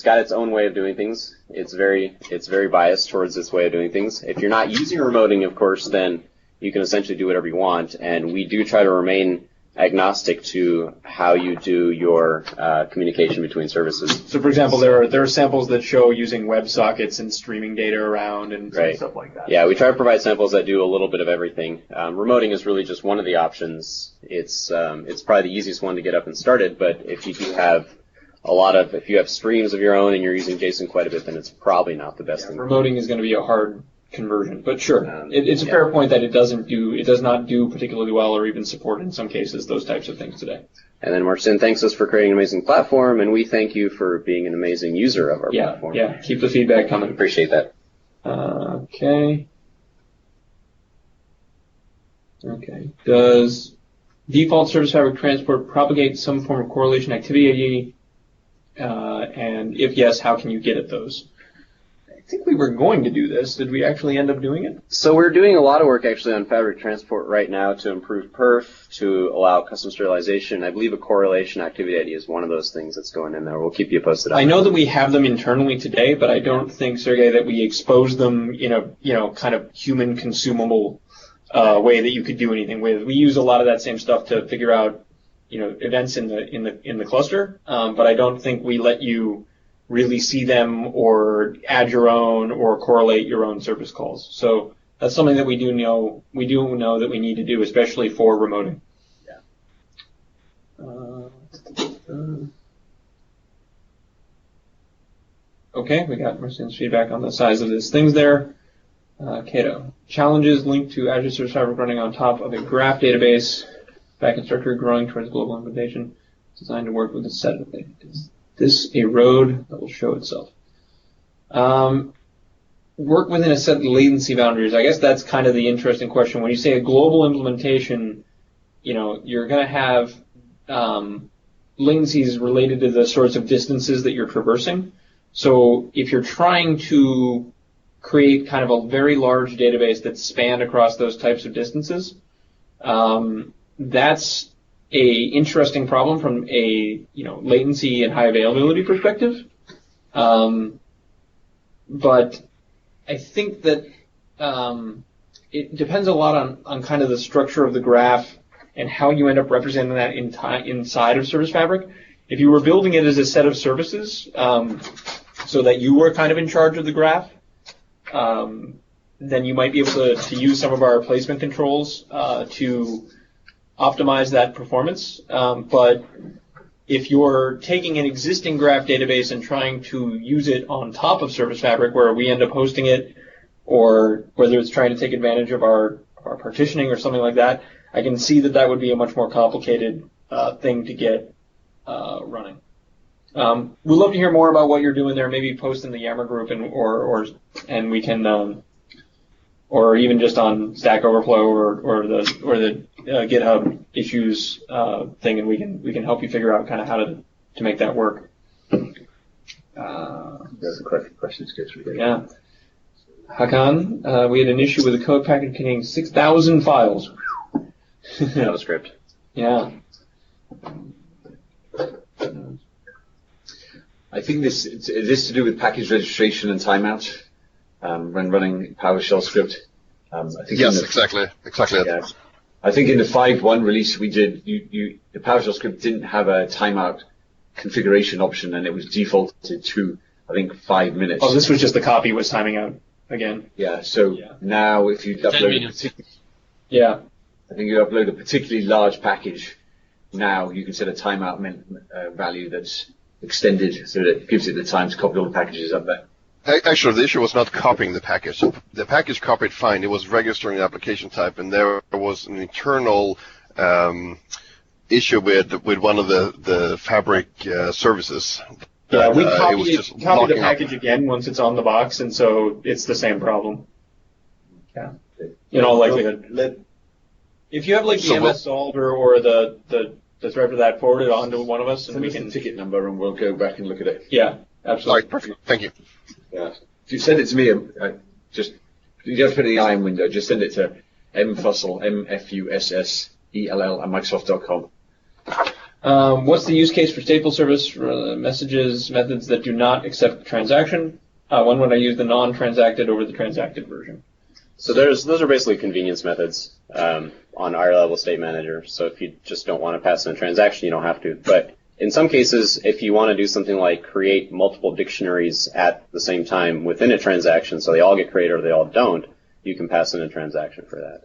S6: got its own way of doing things. It's very biased towards its way of doing things. If you're not using remoting, of course, then you can essentially do whatever you want. And we do try to remain agnostic to how you do your communication between services.
S3: So, for example, there are samples that show using WebSockets and streaming data around and stuff like that.
S6: Yeah, we try to provide samples that do a little bit of everything. Remoting is really just one of the options. It's probably the easiest one to get up and started, but if you do have if you have streams of your own and you're using JSON quite a bit, then it's probably not the best thing.
S3: Remoting is going to be a hard conversion, but sure, it's a fair point that it does not do particularly well or even support in some cases those types of things today.
S6: And then Marcin thanks us for creating an amazing platform, and we thank you for being an amazing user of our platform.
S3: Yeah, keep the feedback coming.
S6: Appreciate that.
S3: Okay. Does default Service Fabric transport propagate some form of correlation activity ID? And if yes, how can you get at those? I think we were going to do this. Did we actually end up doing it?
S6: So we're doing a lot of work actually on Fabric Transport right now to improve perf, to allow custom serialization. I believe a correlation activity ID is one of those things that's going in there. We'll keep you posted on
S3: I know that we have them internally today, but I don't think, Sergey, that we expose them in a kind of human consumable way that you could do anything with. We use a lot of that same stuff to figure out events in the cluster, but I don't think we let you really see them or add your own or correlate your own service calls. So that's something that we do know that we need to do, especially for remoting. Yeah. Okay, we got Marcin's feedback on the size of these things there. Cato. Challenges linked to Azure Service Fabric running on top of a graph database, backend structure growing towards global implementation, designed to work with a set of things. This a road that will show itself. Work within a set of latency boundaries. I guess that's kind of the interesting question. When you say a global implementation, you're going to have latencies related to the sorts of distances that you're traversing. So if you're trying to create kind of a very large database that's spanned across those types of distances, that's a interesting problem from a latency and high availability perspective, but I think that it depends a lot on kind of the structure of the graph and how you end up representing that inside of Service Fabric. If you were building it as a set of services, so that you were kind of in charge of the graph, then you might be able to use some of our placement controls to optimize that performance. But if you're taking an existing graph database and trying to use it on top of Service Fabric, where we end up hosting it, or whether it's trying to take advantage of our partitioning or something like that, I can see that that would be a much more complicated thing to get running. We'd love to hear more about what you're doing there. Maybe post in the Yammer group, and we can, or even just on Stack Overflow or the GitHub issues thing, and we can help you figure out kind of how to make that work.
S8: There's a question to go through.
S3: Yeah. Hakan, we had an issue with a code package containing 6,000 files.
S6: JavaScript.
S3: Yeah.
S8: I think this is to do with package registration and timeout when running PowerShell script. I think
S9: yes, exactly.
S8: Yeah, I think in the 5.1 release we did, the PowerShell script didn't have a timeout configuration option, and it was defaulted to, I think, 5 minutes.
S3: Oh, this was just the copy was timing out again.
S8: Yeah. So now if you upload I think you upload a particularly large package, now you can set a timeout value that's extended so that it gives it the time to copy all the packages up there.
S9: Actually, the issue was not copying the package. So the package copied fine. It was registering the application type, and there was an internal issue with one of the Fabric services.
S3: Yeah, we copy the package again once it's on the box, and so it's the same problem. Yeah. In all likelihood. If you have like the MS solver or the thread for that, forward it on to one of us, and we can
S8: ticket number, and we'll go back and look at it.
S3: Yeah, absolutely.
S9: All right, perfect. Thank you.
S8: Yeah. If you send it to me, you don't put it in the IM window. Just send it to mfussell, MFUSSELL at Microsoft.com.
S3: What's the use case for stateful service methods that do not accept transaction? When would I use the non-transacted over the transacted version?
S6: So those are basically convenience methods on our level state manager. So if you just don't want to pass in a transaction, you don't have to. But in some cases, if you want to do something like create multiple dictionaries at the same time within a transaction, so they all get created or they all don't, you can pass in a transaction for that.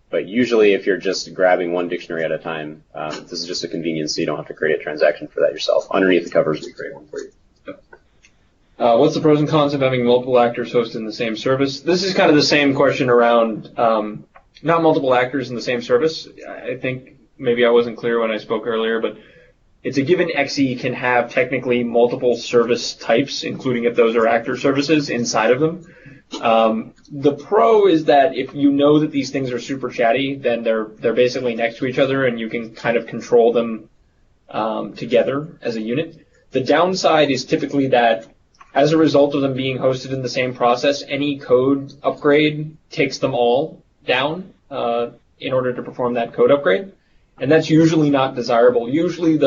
S6: But usually if you're just grabbing one dictionary at a time, this is just a convenience, so you don't have to create a transaction for that yourself. Underneath the covers, we create one for you.
S3: What's the pros and cons of having multiple actors hosted in the same service? This is kind of the same question around not multiple actors in the same service. I think maybe I wasn't clear when I spoke earlier, but it's a given XE can have technically multiple service types, including if those are actor services inside of them. The pro is that if you know that these things are super chatty, then they're basically next to each other, and you can kind of control them together as a unit. The downside is typically that as a result of them being hosted in the same process, any code upgrade takes them all down in order to perform that code upgrade. And that's usually not desirable. Usually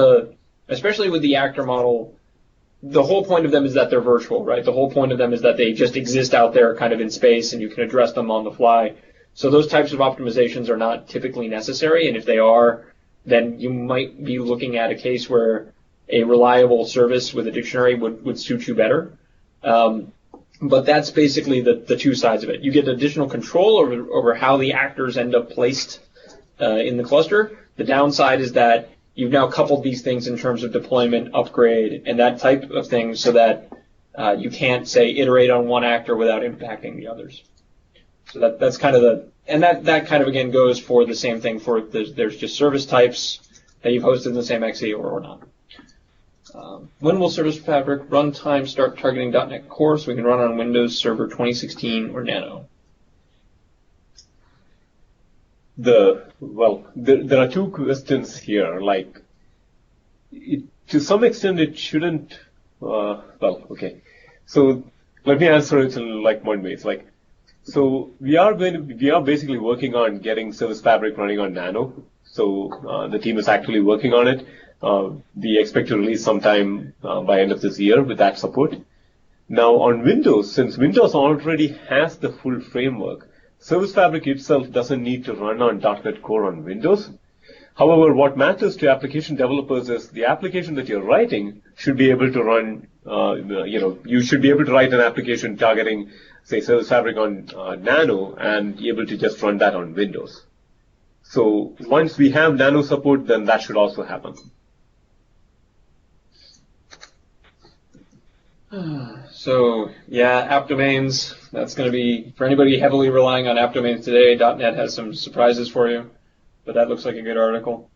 S3: especially with the actor model, the whole point of them is that they're virtual, right? The whole point of them is that they just exist out there kind of in space, and you can address them on the fly. So those types of optimizations are not typically necessary, and if they are, then you might be looking at a case where a reliable service with a dictionary would suit you better. But that's basically the two sides of it. You get additional control over how the actors end up placed in the cluster. The downside is that you've now coupled these things in terms of deployment, upgrade, and that type of thing so that you can't, say, iterate on one actor without impacting the others. So that's kind of that kind of, again, goes for the same thing for there's just service types that you've hosted in the same XE or not. When will Service Fabric Runtime start targeting .NET Core so we can run on Windows Server 2016 or Nano?
S4: There are two questions here. Like, to some extent, it shouldn't. Okay. So let me answer it in like one way. It's like, so we are basically working on getting Service Fabric running on Nano. So the team is actually working on it. We expect to release sometime by end of this year with that support. Now on Windows, since Windows already has the full framework, Service Fabric itself doesn't need to run on .NET Core on Windows. However, what matters to application developers is the application that you're writing should be able to run, you should be able to write an application targeting, say, Service Fabric on Nano and be able to just run that on Windows. So once we have nano support, then that should also happen.
S3: So yeah, app domains, that's going to be, for anybody heavily relying on app domains today, .NET has some surprises for you, but that looks like a good article.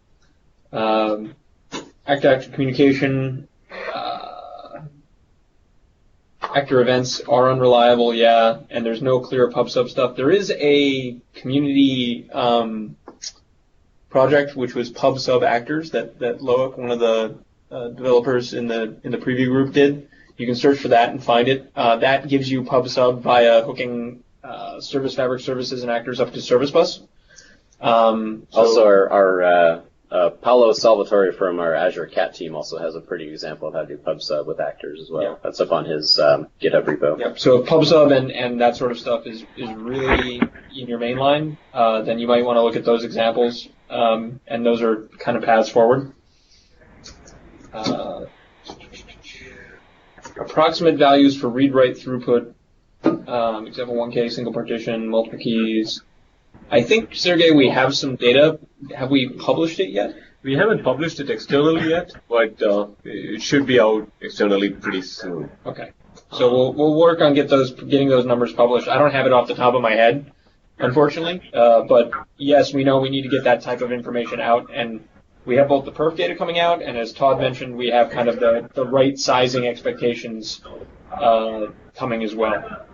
S3: Actor-actor communication, actor events are unreliable, yeah, and there's no clear PubSub stuff. There is a community project which was PubSub Actors that Loic, one of the developers in the preview group, did. You can search for that and find it. That gives you PubSub via hooking Service Fabric services and actors up to Service Bus.
S6: Also, our Paolo Salvatore from our Azure Cat team also has a pretty example of how to do PubSub with actors as well.
S3: Yeah.
S6: That's up on his GitHub repo.
S3: Yep. So if PubSub and that sort of stuff is really in your main line, then you might want to look at those examples, and those are kind of paths forward. Approximate values for read-write throughput, example 1K, single partition, multiple keys. I think, Sergey, we have some data. Have we published it yet?
S4: We haven't published it externally yet, but it should be out externally pretty soon.
S3: Okay. So we'll work on getting those numbers published. I don't have it off the top of my head, unfortunately. But yes, we know we need to get that type of information out, and we have both the perf data coming out, and as Todd mentioned, we have kind of the right sizing expectations coming as well.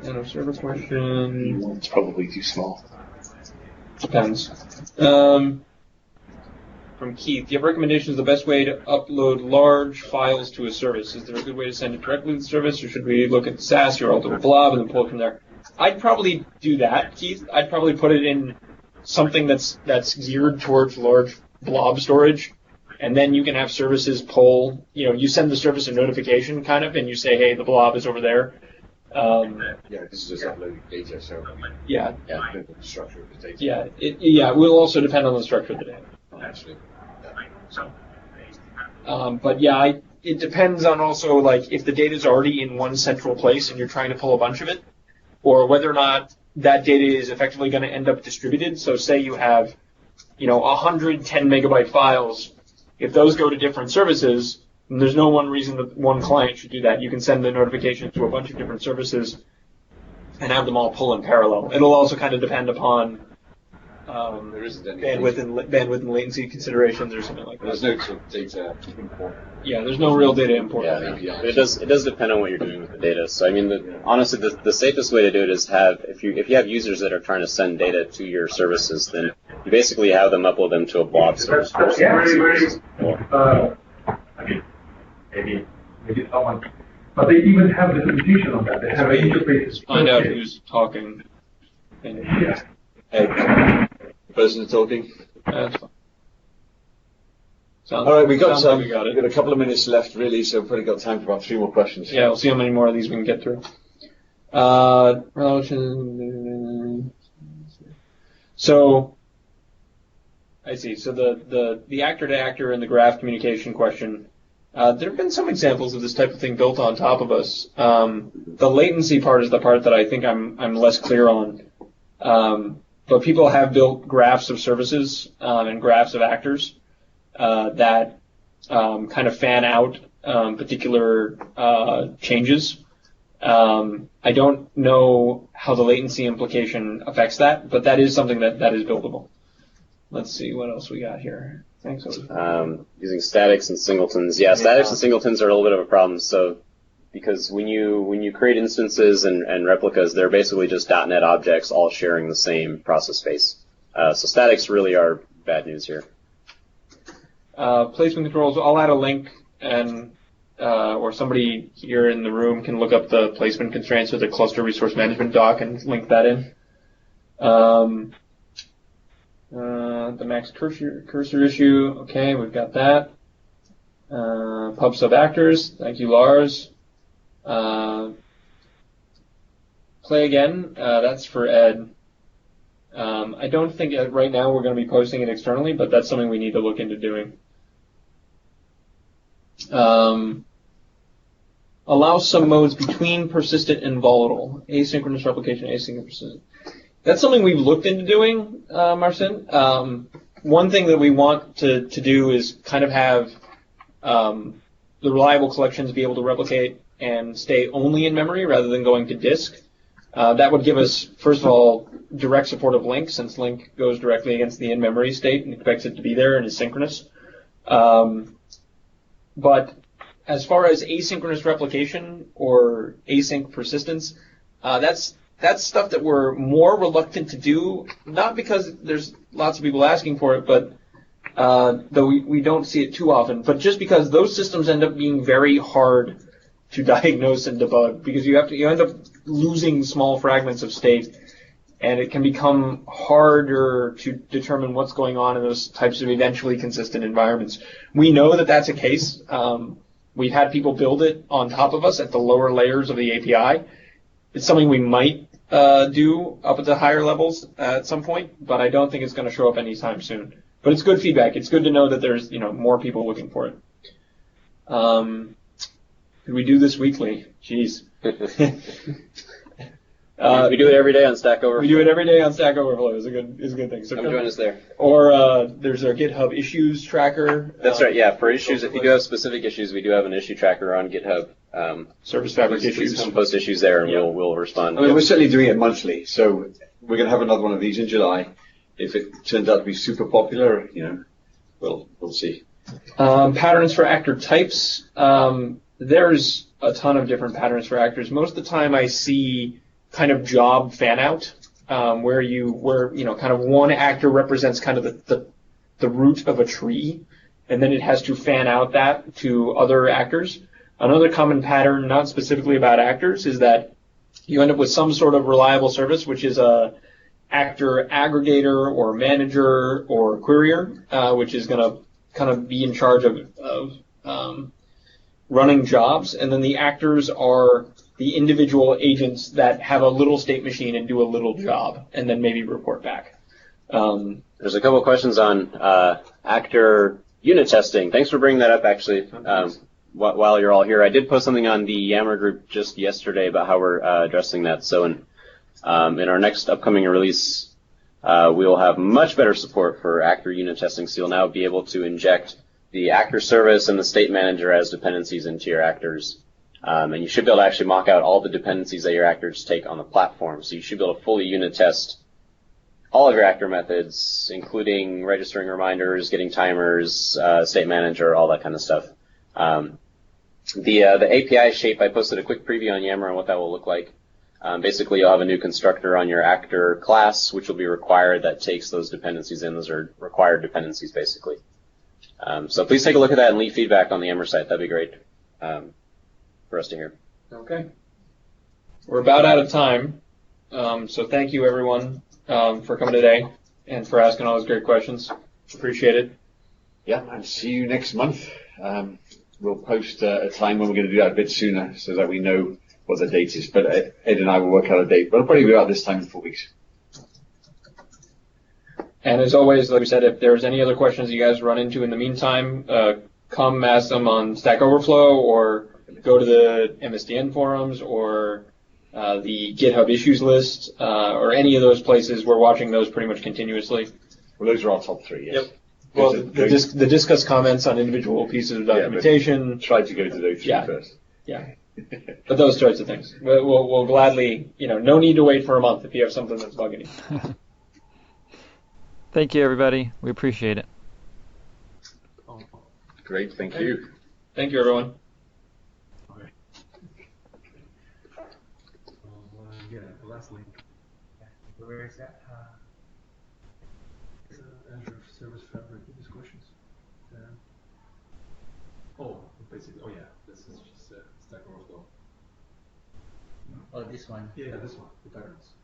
S3: And a server question.
S5: It's probably too small.
S3: Depends. From Keith, do you have recommendations of the best way to upload large files to a service? Is there a good way to send it directly to the service, or should we look at SAS or Ultimate Blob and then pull it from there? I'd probably do that, Keith. I'd probably put it in something that's geared towards large blob storage, and then you can have services pull. You send the service a notification, kind of, and you say, hey, the blob is over there.
S8: This is just uploading data, so
S3: yeah,
S8: the structure of the data.
S3: Yeah, it will also depend on the structure of the data.
S8: Actually,
S3: but yeah, it depends on also like if the data is already in one central place and you're trying to pull a bunch of it, or whether or not that data is effectively going to end up distributed. So say you have, 100 10 megabyte files. If those go to different services, and there's no one reason that one client should do that. You can send the notification to a bunch of different services and have them all pull in parallel. It'll also kind of depend upon
S8: there isn't any
S3: bandwidth and latency considerations or something like that.
S8: There's no sort of data import.
S3: Yeah, there's no real data import.
S6: Yeah, it does depend on what you're doing with the data. So I mean, honestly, the safest way to do it is if you have users that are trying to send data to your services, then you basically have them upload them to a blob service.
S12: Maybe someone, but they even have the limitation on that. They have an interface.
S3: Find out who's talking.
S12: Yeah.
S8: Hey, the person talking.
S3: That's fine.
S8: All right, we got
S3: like we got it.
S8: We've got a couple of minutes left, really, so we've probably got time for about 3 more questions.
S3: Yeah, we'll see how many more of these we can get through. So, I see. So the actor-to-actor and the graph communication question. There have been some examples of this type of thing built on top of us. The latency part is the part that I think I'm less clear on. But people have built graphs of services and graphs of actors that kind of fan out particular changes. I don't know how the latency implication affects that, but that is something that is buildable. Let's see what else we got here. Thanks.
S6: Using statics and singletons. Yeah, statics and singletons are a little bit of a problem. So, because when you create instances and replicas, they're basically just .NET objects all sharing the same process space. So statics really are bad news here.
S3: Placement controls. I'll add a link, and or somebody here in the room can look up the placement constraints with the cluster resource management doc and link that in. The max cursor issue, okay, we've got that. PubSub actors, thank you, Lars. Play again, that's for Ed. I don't think right now we're going to be posting it externally, but that's something we need to look into doing. allows some modes between persistent and volatile. Asynchronous replication, asynchronous persistent. That's something we've looked into doing, Marcin. One thing that we want to do is kind of have the reliable collections be able to replicate and stay only in memory rather than going to disk. That would give us, first of all, direct support of link, since link goes directly against the in-memory state and expects it to be there and is synchronous. But as far as asynchronous replication or async persistence, that's stuff that we're more reluctant to do, not because there's lots of people asking for it, but though we don't see it too often, but just because those systems end up being very hard to diagnose and debug, because you end up losing small fragments of state, and it can become harder to determine what's going on in those types of eventually consistent environments. We know that that's a case. We've had people build it on top of us at the lower layers of the API. It's something we might do up at the higher levels at some point, but I don't think it's going to show up anytime soon. But it's good feedback. It's good to know that there's more people looking for it. Could we do this weekly? Jeez.
S6: We do it every day on Stack Overflow.
S3: We do it every day on Stack Overflow. Is a good thing. So
S6: come join us there.
S3: Or there's our GitHub issues tracker.
S6: That's right. Yeah, for issues, if you do have specific issues, we do have an issue tracker on GitHub.
S3: Service Fabric issues.
S6: Post issues there, and we'll respond.
S8: I mean, we're certainly doing it monthly, so we're going to have another one of these in July. If it turns out to be super popular, we'll see.
S3: Patterns for actor types. There's a ton of different patterns for actors. Most of the time, I see kind of job fan out, where kind of one actor represents kind of the root of a tree, and then it has to fan out that to other actors. Another common pattern, not specifically about actors, is that you end up with some sort of reliable service, which is a actor aggregator or manager or querier, which is going to kind of be in charge of running jobs, and then the actors are the individual agents that have a little state machine and do a little job, and then maybe report back.
S6: There's a couple of questions on actor unit testing. Thanks for bringing that up, actually. While you're all here, I did post something on the Yammer group just yesterday about how we're addressing that. So in our next upcoming release, we will have much better support for actor unit testing. So you'll now be able to inject the actor service and the state manager as dependencies into your actors. And you should be able to actually mock out all the dependencies that your actors take on the platform. So you should be able to fully unit test all of your actor methods, including registering reminders, getting timers, state manager, all that kind of stuff. The API shape, I posted a quick preview on Yammer on what that will look like. Basically, you'll have a new constructor on your actor class, which will be required, that takes those dependencies in. Those are required dependencies, basically. So please take a look at that and leave feedback on the Yammer site. That'd be great for us to hear.
S3: Okay. We're about out of time. So thank you, everyone, for coming today and for asking all those great questions. Appreciate it.
S8: Yeah, and see you next month. We'll post a time when we're going to do that a bit sooner so that we know what the date is. But Ed and I will work out a date. But it'll probably be about this time in 4 weeks.
S3: And as always, like we said, if there's any other questions you guys run into in the meantime, come ask them on Stack Overflow or go to the MSDN forums or the GitHub issues list or any of those places. We're watching those pretty much continuously.
S8: Well, those are our top three, yes.
S3: Yep. Well, the discuss comments on individual pieces of documentation.
S8: Yeah, try to go to those three first.
S3: Yeah. But those sorts of things. We'll gladly, no need to wait for a month if you have something that's bugging you.
S1: Thank you, everybody. We appreciate it.
S8: Great. Thank you.
S3: Thank you, everyone.
S12: Okay. Yeah, the last link. Where is that? Azure Service Fabric discussions. Basically, yeah, this is just Stack Overflow.
S7: Oh, this one?
S12: Yeah, this one, the patterns.